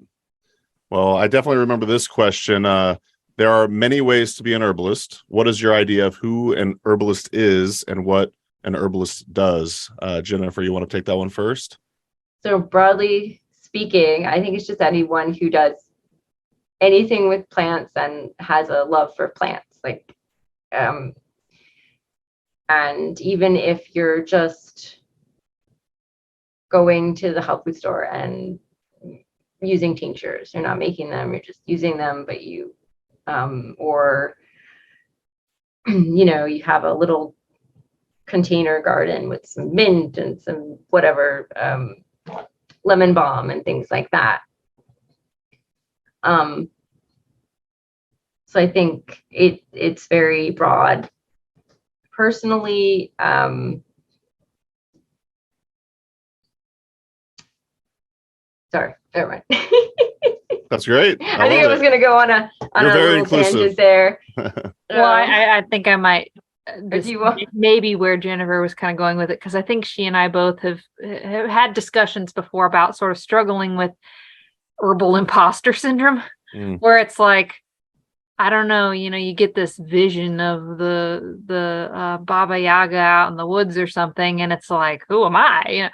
Well, I definitely remember this question. There are many ways to be an herbalist. What is your idea of who an herbalist is and what an herbalist does? Jennifer, you want to take that one first? So broadly speaking, I think it's just anyone who does anything with plants and has a love for plants. Like, and even if you're just going to the health food store and using tinctures, you're not making them, you're just using them, but you, or, you have a little container garden with some mint and some whatever, lemon balm and things like that. So I think it's very broad. Personally, sorry, never mind. That's great. I think I was going to go on a little tangent there. Well, I think I might. Do you want? Maybe where Jennifer was kind of going with it, because I think she and I both have had discussions before about sort of struggling with herbal imposter syndrome, where it's like, I don't know, you get this vision of the Baba Yaga out in the woods or something, and it's like, who am I?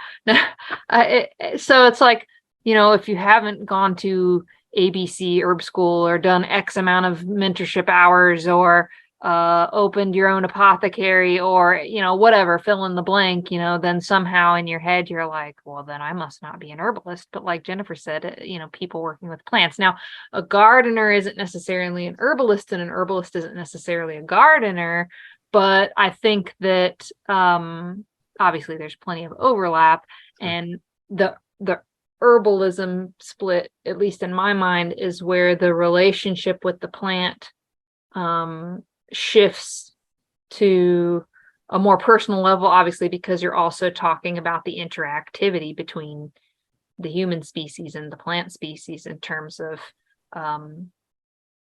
So it's like, if you haven't gone to ABC herb school or done X amount of mentorship hours or opened your own apothecary or whatever, fill in the blank, then somehow in your head you're like, well, then I must not be an herbalist. But like Jennifer said, people working with plants. Now, a gardener isn't necessarily an herbalist, and an herbalist isn't necessarily a gardener, but I think that obviously there's plenty of overlap, and the herbalism split, at least in my mind, is where the relationship with the plant shifts to a more personal level, obviously, because you're also talking about the interactivity between the human species and the plant species in terms of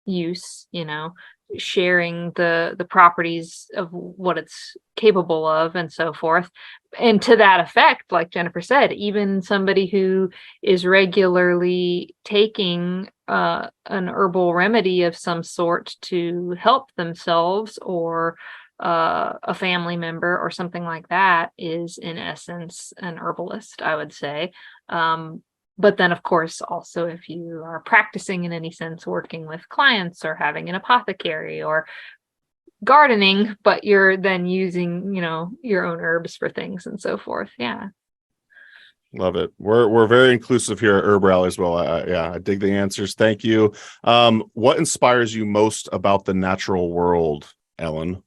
use, sharing the properties of what it's capable of and so forth. And to that effect, like Jennifer said, even somebody who is regularly taking an herbal remedy of some sort to help themselves or a family member or something like that is in essence an herbalist, I would say. But then, of course, also if you are practicing in any sense, working with clients or having an apothecary or gardening, but you're then using, your own herbs for things and so forth. Yeah. Love it. We're very inclusive here at HerbRally as well. I dig the answers. Thank you. What inspires you most about the natural world, Ellen?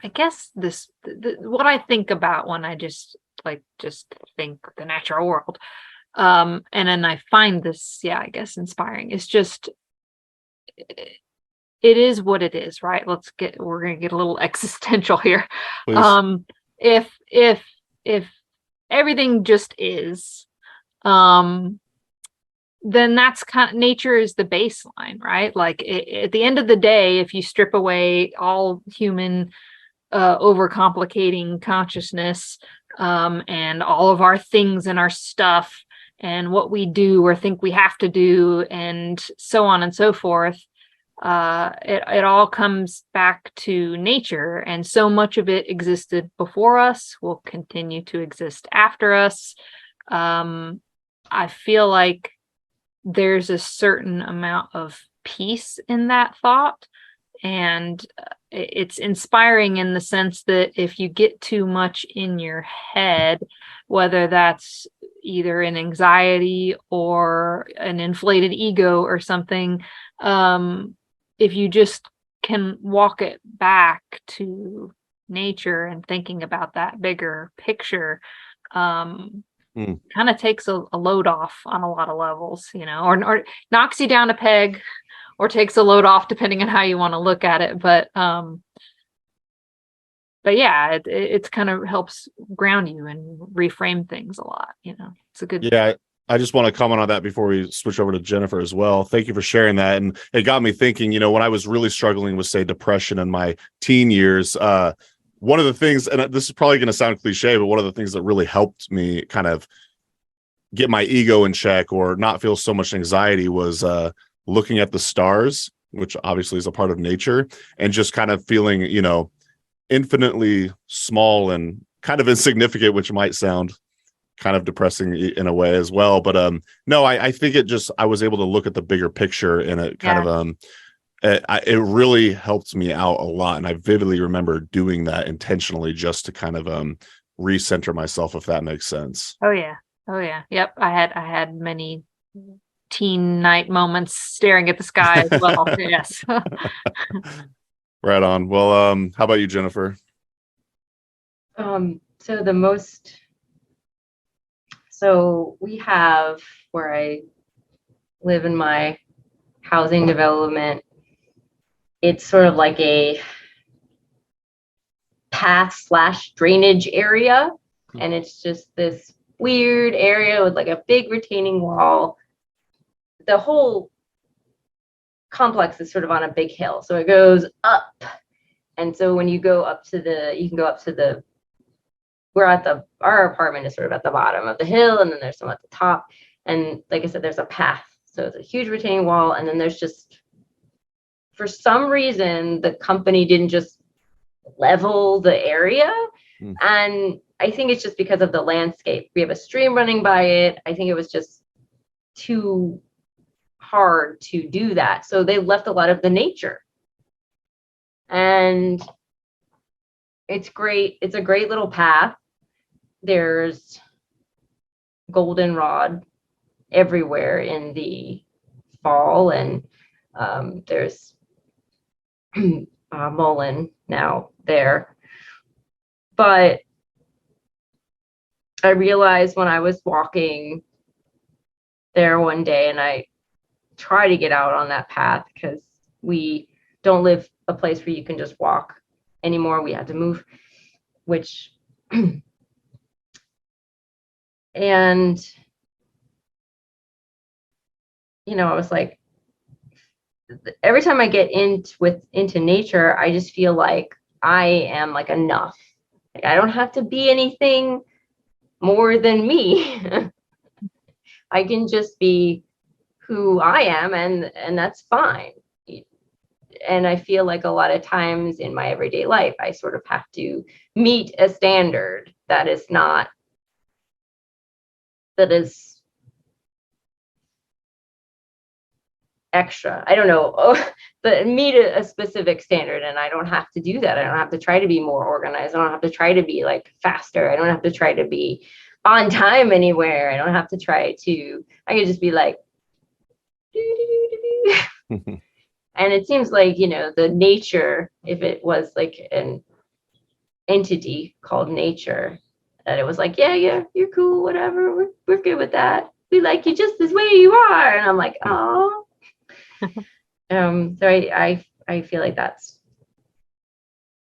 I guess what I think about when I just think the natural world, and then I find this, I guess inspiring. It's just, it is what it is, right? We're gonna get a little existential here. Please. If everything just is, then that's nature is the baseline, right? Like at the end of the day, if you strip away all human overcomplicating consciousness and all of our things and our stuff and what we do or think we have to do and so on and so forth, it all comes back to nature, and so much of it existed before us, will continue to exist after us. I feel like there's a certain amount of peace in that thought, and it's inspiring in the sense that if you get too much in your head, whether that's either an anxiety or an inflated ego or something, if you just can walk it back to nature and thinking about that bigger picture, kind of takes a load off on a lot of levels, or knocks you down a peg, or takes a load off, depending on how you want to look at it. But yeah, it's kind of helps ground you and reframe things a lot. It's a good. Yeah, I just want to comment on that before we switch over to Jennifer as well. Thank you for sharing that. And it got me thinking, when I was really struggling with, say, depression in my teen years, one of the things, and this is probably going to sound cliche, but one of the things that really helped me kind of get my ego in check or not feel so much anxiety was looking at the stars, which obviously is a part of nature, and just kind of feeling, you know, infinitely small and kind of insignificant, which might sound kind of depressing in a way as well. But no, I think I was able to look at the bigger picture, and it kind of it really helped me out a lot. And I vividly remember doing that intentionally just to kind of recenter myself, if that makes sense. Oh yeah. Yep. I had many teen night moments staring at the sky as well. Yes. Right on. Well, how about you, Jennifer? So we have, where I live in my housing development, it's sort of like a path/drainage area. And it's just this weird area with like a big retaining wall. The whole complex is sort of on a big hill. So it goes up. And so when you go up to our apartment is sort of at the bottom of the hill, and then there's some at the top. And like I said, there's a path. So it's a huge retaining wall. And then there's just, for some reason, the company didn't just level the area. And I think it's just because of the landscape. We have a stream running by it. I think it was just too hard to do that. So they left a lot of the nature. And it's great. It's a great little path. There's goldenrod everywhere in the fall, and there's mullein now there. But I realized when I was walking there one day, and I try to get out on that path because we don't live a place where you can just walk anymore. We had to move, and you know, I was like, every time I get into nature, I just feel like I am like enough. Like, I don't have to be anything more than me. I can just be who I am, and that's fine. And I feel like a lot of times in my everyday life, I sort of have to meet a standard that is extra. I don't know, but meet a specific standard, and I don't have to do that. I don't have to try to be more organized. I don't have to try to be like faster. I don't have to try to be on time anywhere. I don't have to I can just be like, and it seems like, you know, the nature, if it was like an entity called nature, that it was like, yeah, you're cool, whatever. We're good with that. We like you just as way you are. And I'm like, oh. So I feel like that's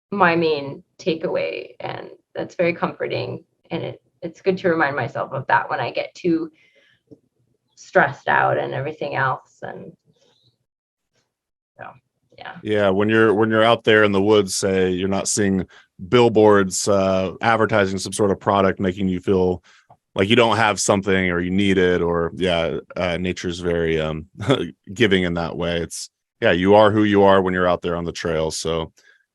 my main takeaway, and that's very comforting, and it's good to remind myself of that when I get too stressed out and everything else. And so yeah, when you're out there in the woods, say you're not seeing billboards advertising some sort of product making you feel like you don't have something or you need it, or nature's very giving in that way. It's you are who you are when you're out there on the trail. So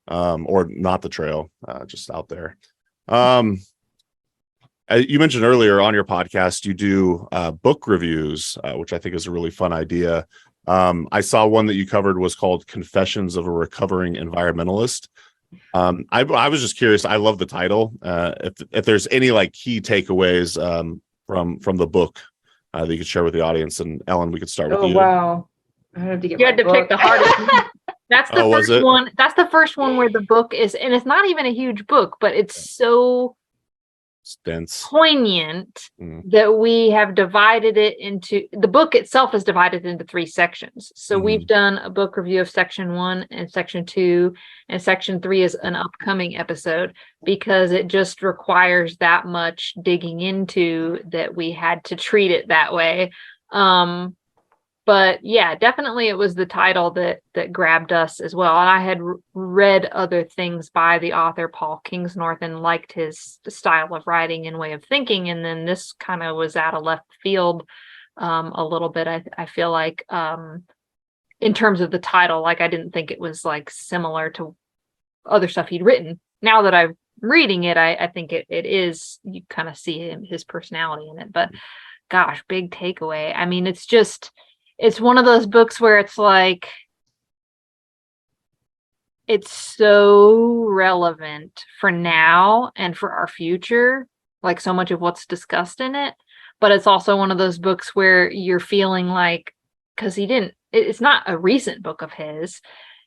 or not the trail, just out there. You mentioned earlier on your podcast you do book reviews, which I think is a really fun idea. I saw one that you covered was called Confessions of a Recovering Environmentalist. I was just curious. I love the title. If there's any like key takeaways from the book that you could share with the audience, and Ellen, we could start with you. Oh wow, I had to get. You had to pick the hardest one. That's the first one. That's the first one where the book is, and it's not even a huge book, but it's so dense, poignant that we have divided it into, the book itself is divided into 3 sections. So we've done a book review of section 1 and section 2, and section 3 is an upcoming episode, because it just requires that much digging into that we had to treat it that way. But yeah, definitely it was the title that grabbed us as well. And I had read other things by the author Paul Kingsnorth and liked his style of writing and way of thinking. And then this kind of was out of left field a little bit. I feel like in terms of the title, like I didn't think it was like similar to other stuff he'd written. Now that I'm reading it, I think it is, you kind of see his personality in it. But gosh, big takeaway. I mean, it's one of those books where it's like, it's so relevant for now and for our future, like so much of what's discussed in it. But it's also one of those books where you're feeling like, because it's not a recent book of his,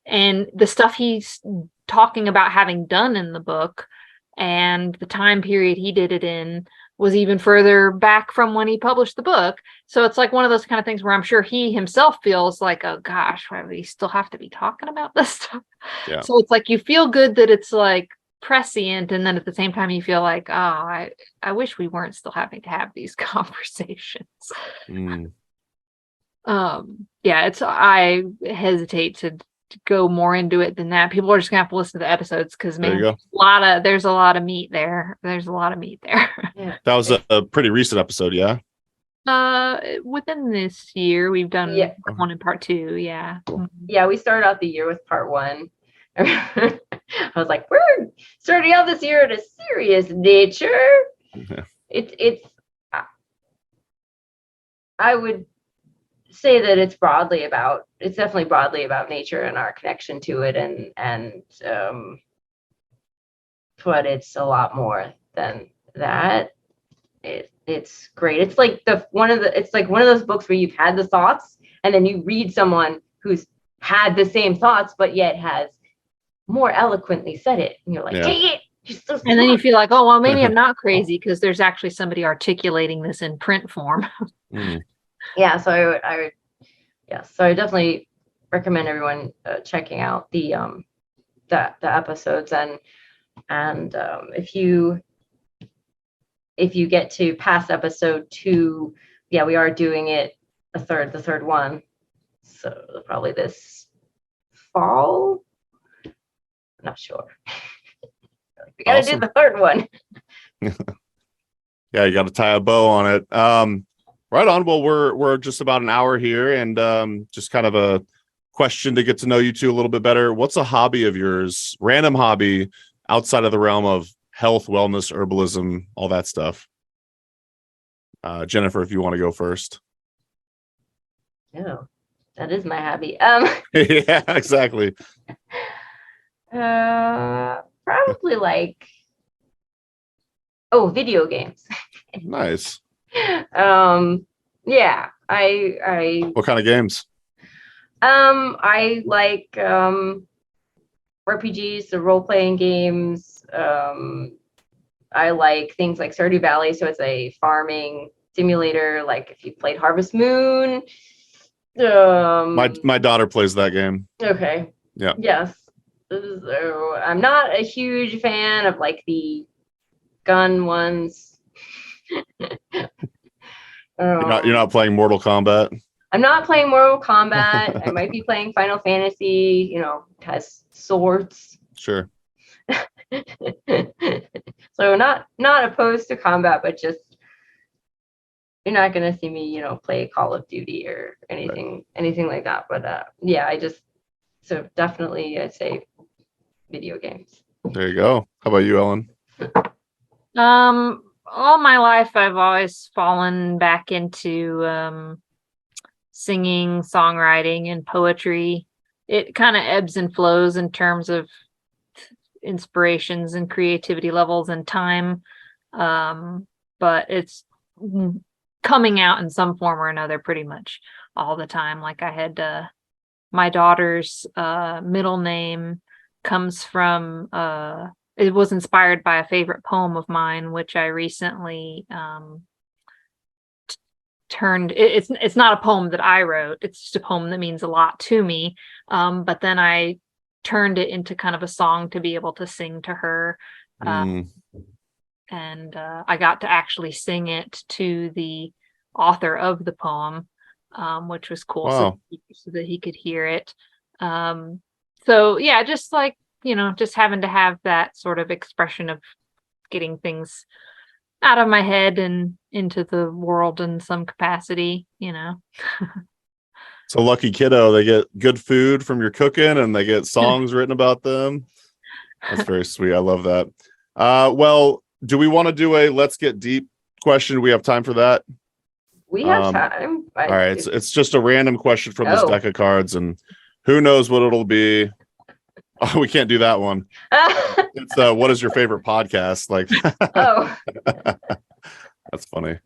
and the stuff he's talking about having done in the book and the time period he did it in was even further back from when he published the book. So it's like one of those kind of things where I'm sure he himself feels like, oh gosh, why do we still have to be talking about this stuff? Yeah. So it's like you feel good that it's like prescient, and then at the same time you feel like, oh, I wish we weren't still having to have these conversations. Yeah, I hesitate to go more into it than that. People are just gonna have to listen to the episodes because man, there's a lot of meat there. There's a lot of meat there. Yeah. That was a pretty recent episode, yeah. Within this year, we've done part 1 and part 2. Yeah. Yeah, we started out the year with part 1. I was like, we're starting out this year at a serious nature. Yeah. It's I would say that it's definitely broadly about nature and our connection to it, and but it's a lot more than that. It's great. It's like one of those books where you've had the thoughts and then you read someone who's had the same thoughts but yet has more eloquently said it, and you're like, dang it, you're so smart. And then you feel like, oh well, maybe I'm not crazy because there's actually somebody articulating this in print form. Yeah, so I would definitely recommend everyone checking out the episodes, and if you get to past episode 2, yeah, we are doing it the third one, so probably this fall. I'm not sure. We gotta do the third one. Yeah, you got to tie a bow on it. Right on. Well, we're just about an hour here, and just kind of a question to get to know you two a little bit better. What's a hobby of yours, random hobby outside of the realm of health, wellness, herbalism, all that stuff? Jennifer, if you want to go first. Oh, that is my hobby. Yeah, exactly. Probably like video games. Nice. Yeah, I What kind of games? I like RPGs, so role-playing games. I like things like Stardew Valley, so it's a farming simulator, like if you played Harvest Moon. My daughter plays that game. Okay. Yeah. Yes. So I'm not a huge fan of like the gun ones. You're not playing Mortal Kombat? I'm not playing Mortal Kombat. I might be playing Final Fantasy, has swords. Sure. So not opposed to combat, but just you're not gonna see me, play Call of Duty or anything like that. But yeah, so definitely I'd say video games. There you go. How about you, Ellen? All my life I've always fallen back into singing, songwriting, and poetry. It kind of ebbs and flows in terms of inspirations and creativity levels and time, but it's coming out in some form or another pretty much all the time. Like I had my daughter's middle name comes from it was inspired by a favorite poem of mine, which I recently turned. It's not a poem that I wrote. It's just a poem that means a lot to me. But then I turned it into kind of a song to be able to sing to her. And I got to actually sing it to the author of the poem. which was cool. Wow. So that he could hear it. So yeah, just like, just having to have that sort of expression of getting things out of my head and into the world in some capacity. It's a lucky kiddo. They get good food from your cooking and they get songs written about them. That's very sweet. I love that. Well, do we want to do a let's get deep question? Do we have time for that? We have time. All right. It's just a random question from this deck of cards, and who knows what it'll be. Oh, we can't do that one. It's what is your favorite podcast? Like, oh, that's funny.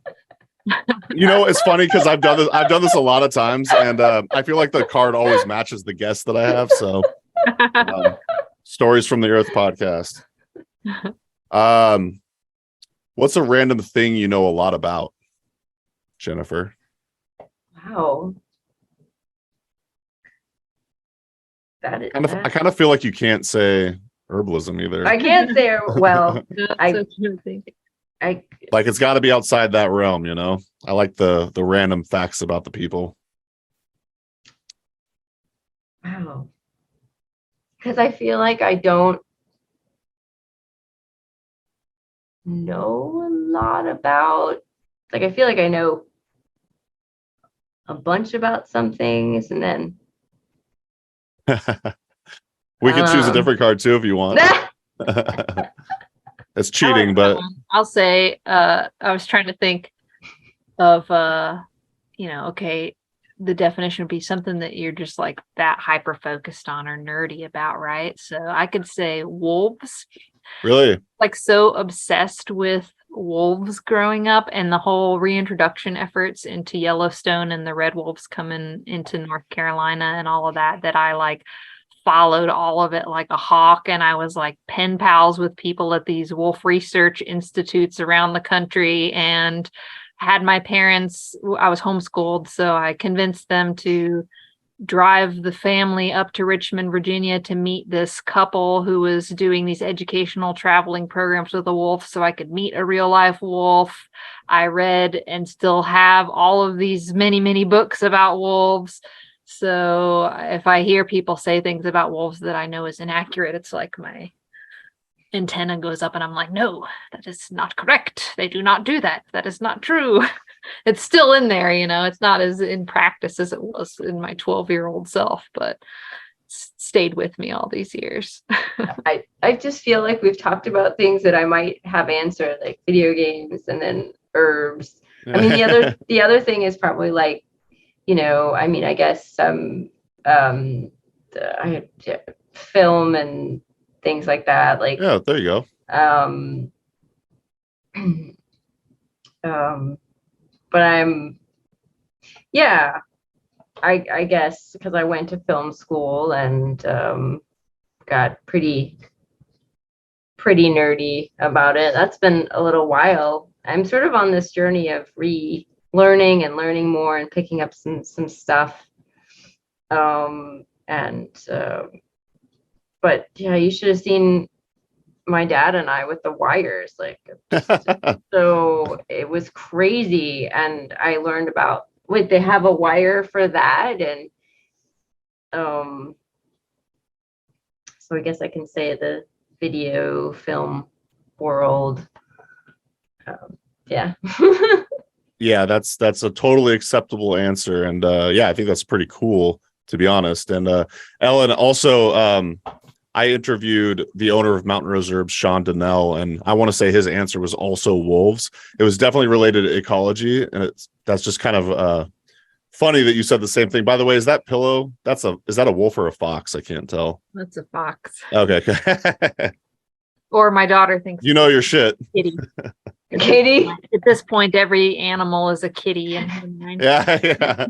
It's funny because I've done this a lot of times, and I feel like the card always matches the guest that I have. So, Stories from the Earth podcast. What's a random thing you know a lot about, Jennifer? Wow. I kind of feel like you can't say herbalism either. I can't say, well, like it's got to be outside that realm, I like the random facts about the people. Wow. Because I feel like I don't know a lot about, I feel like I know a bunch about some things, and then we can choose a different card too if you want. It's cheating, but I'll say I was trying to think of okay, the definition would be something that you're just like that hyper focused on or nerdy about, right? So I could say wolves. Really? Like so obsessed with wolves growing up, and the whole reintroduction efforts into Yellowstone and the red wolves coming into North Carolina and all of that I like followed all of it like a hawk, and I was like pen pals with people at these wolf research institutes around the country, and had my parents, I was homeschooled, so I convinced them to drive the family up to Richmond, Virginia to meet this couple who was doing these educational traveling programs with a wolf so I could meet a real life wolf. I read and still have all of these many, many books about wolves. So if I hear people say things about wolves that I know is inaccurate, it's like my antenna goes up and I'm like, no, that is not correct. They do not do that. That is not true. It's still in there, it's not as in practice as it was in my 12-year-old self, but it's stayed with me all these years. I just feel like we've talked about things that I might have answered, like video games and then herbs. I mean, the other thing is probably like, I guess some film and things like that. Like, yeah, there you go. But I guess because I went to film school and got pretty nerdy about it. That's been a little while. I'm sort of on this journey of relearning and learning more and picking up some stuff. But yeah, you should have seen my dad and I with the wires, so it was crazy. And I learned about, they have a wire for that. And so I guess I can say the video film world. Yeah. Yeah, that's a totally acceptable answer. And yeah, I think that's pretty cool, to be honest. And Ellen, also, I interviewed the owner of Mountain Rose Herbs, Sean Donnell, and I want to say his answer was also wolves. It was definitely related to ecology, and that's just kind of funny that you said the same thing. By the way, is that pillow? Is that a wolf or a fox? I can't tell. That's a fox. Okay. Or my daughter thinks your shit. Kitty. Kitty. At this point, every animal is a kitty in her mind. Yeah.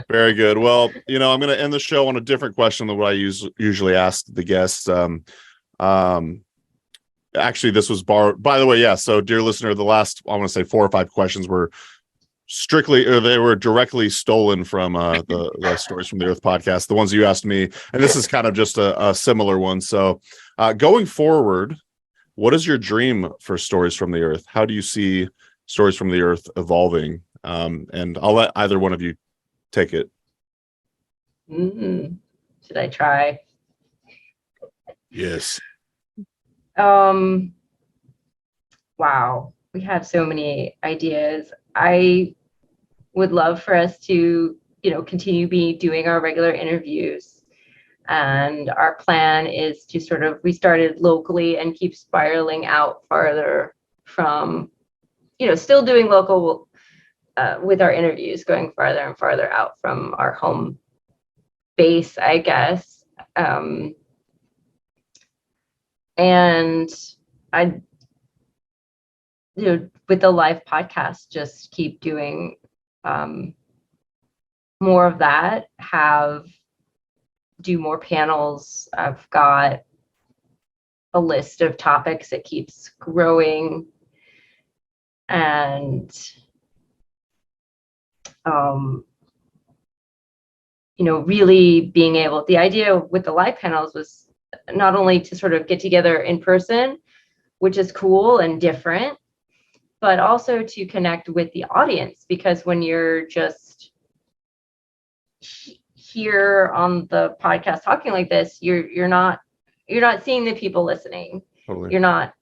Very good. Well, I'm going to end the show on a different question than what I usually ask the guests. Actually, this was borrowed. By the way, yeah. So, dear listener, the last, I want to say 4 or 5 questions were they were directly stolen from the Stories from the Earth podcast, the ones you asked me. And this is kind of just a similar one. So, going forward, what is your dream for Stories from the Earth? How do you see Stories from the Earth evolving? And I'll let either one of you take it. Should I try? Yes. Wow, we have so many ideas. I would love for us to, continue doing our regular interviews. And our plan is to we started locally and keep spiraling out farther from, still doing local with our interviews, going farther and farther out from our home base, I guess. And I, with the live podcast, just keep doing more of that, do more panels. I've got a list of topics that keeps growing, and really being able, the idea with the live panels was not only to sort of get together in person, which is cool and different, but also to connect with the audience, because when you're just here on the podcast talking like this, you're not seeing the people listening. Totally. You're not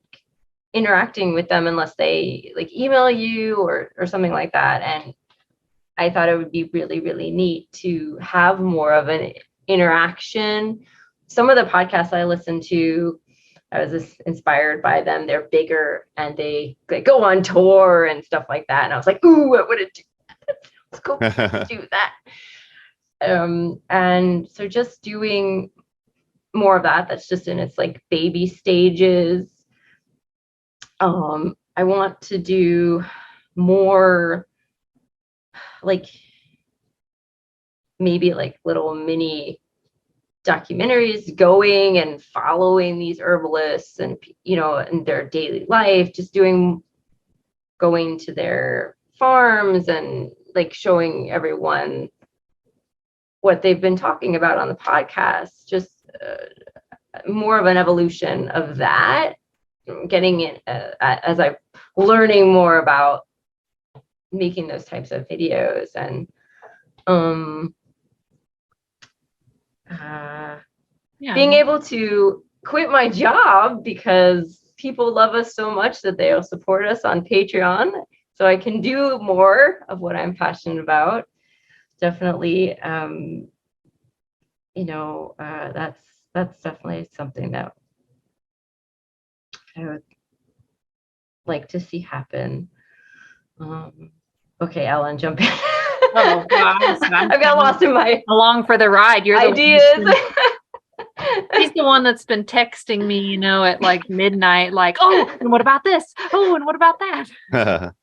interacting with them unless they email you or something like that. And I thought it would be really, really neat to have more of an interaction. Some of the podcasts I listen to, I was inspired by them. They're bigger and they go on tour and stuff like that. And I was like, ooh, what would it do? Let's go do that. And so just doing more of that's just in its baby stages. I want to do more maybe little mini documentaries, going and following these herbalists and in their daily life, just going to their farms and showing everyone what they've been talking about on the podcast. Just more of an evolution of that, getting in as I'm learning more about making those types of videos. And being able to quit my job because people love us so much that they'll support us on Patreon, so I can do more of what I'm passionate about. Definitely, that's definitely something that I would like to see happen. Okay, Ellen, jump in. Oh, gosh, I've got lost in my along for the ride. You're ideas. He's the one that's been texting me, at midnight, oh, and what about this? Oh, and what about that?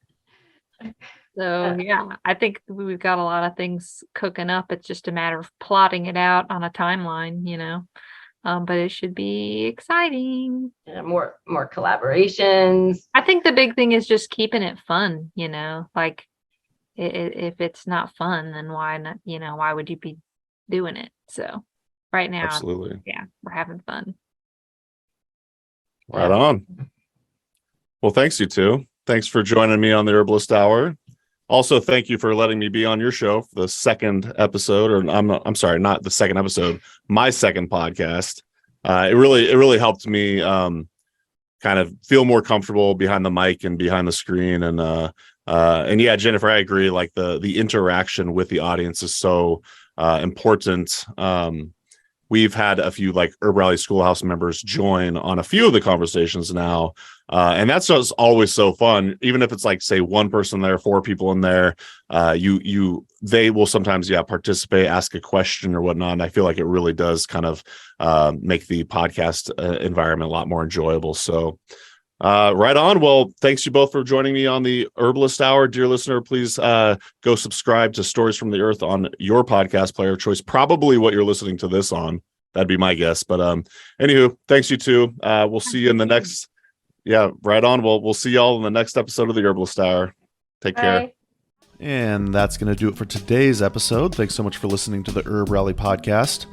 So yeah, I think we've got a lot of things cooking up. It's just a matter of plotting it out on a timeline, but it should be exciting. More collaborations. I think the big thing is just keeping it fun, if it's not fun, then why not, why would you be doing it? So right now, absolutely, yeah, we're having fun. Right on. Well, thanks, you two. Thanks for joining me on the Herbalist Hour. Also, thank you for letting me be on your show for the second episode, or I'm sorry, not the second episode, my second podcast. It really helped me kind of feel more comfortable behind the mic and behind the screen. And yeah, Jennifer, I agree. The interaction with the audience is so important. We've had a few HerbRally Schoolhouse members join on a few of the conversations now. And that's just always so fun. Even if it's say one person there, 4 people in there, they will sometimes, participate, ask a question or whatnot. And I feel like it really does kind of make the podcast environment a lot more enjoyable. So right on. Well, thanks you both for joining me on the Herbalist Hour. Dear listener, please go subscribe to Stories from the Earth on your podcast player of choice, probably what you're listening to this on. That'd be my guess. But anywho, thanks you two. We'll see you in the next. Yeah, right on. Well, we'll see y'all in the next episode of the Herbalist Hour. Take care. And that's going to do it for today's episode. Thanks so much for listening to the HerbRally podcast.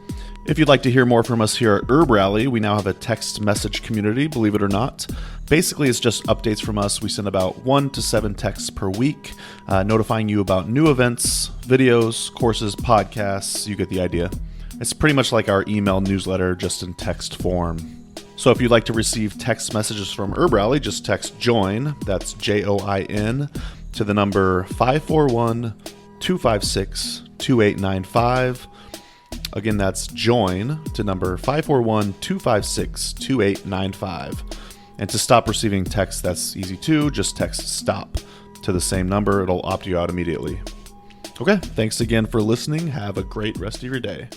If you'd like to hear more from us here at HerbRally, we now have a text message community, believe it or not. Basically, it's just updates from us. We send about 1 to 7 texts per week, notifying you about new events, videos, courses, podcasts. You get the idea. It's pretty much like our email newsletter, just in text form. So if you'd like to receive text messages from HerbRally, just text JOIN, that's JOIN, to the number 541-256-2895. Again, that's JOIN to number 541-256-2895. And to stop receiving text, that's easy too. Just text STOP to the same number. It'll opt you out immediately. Okay, thanks again for listening. Have a great rest of your day.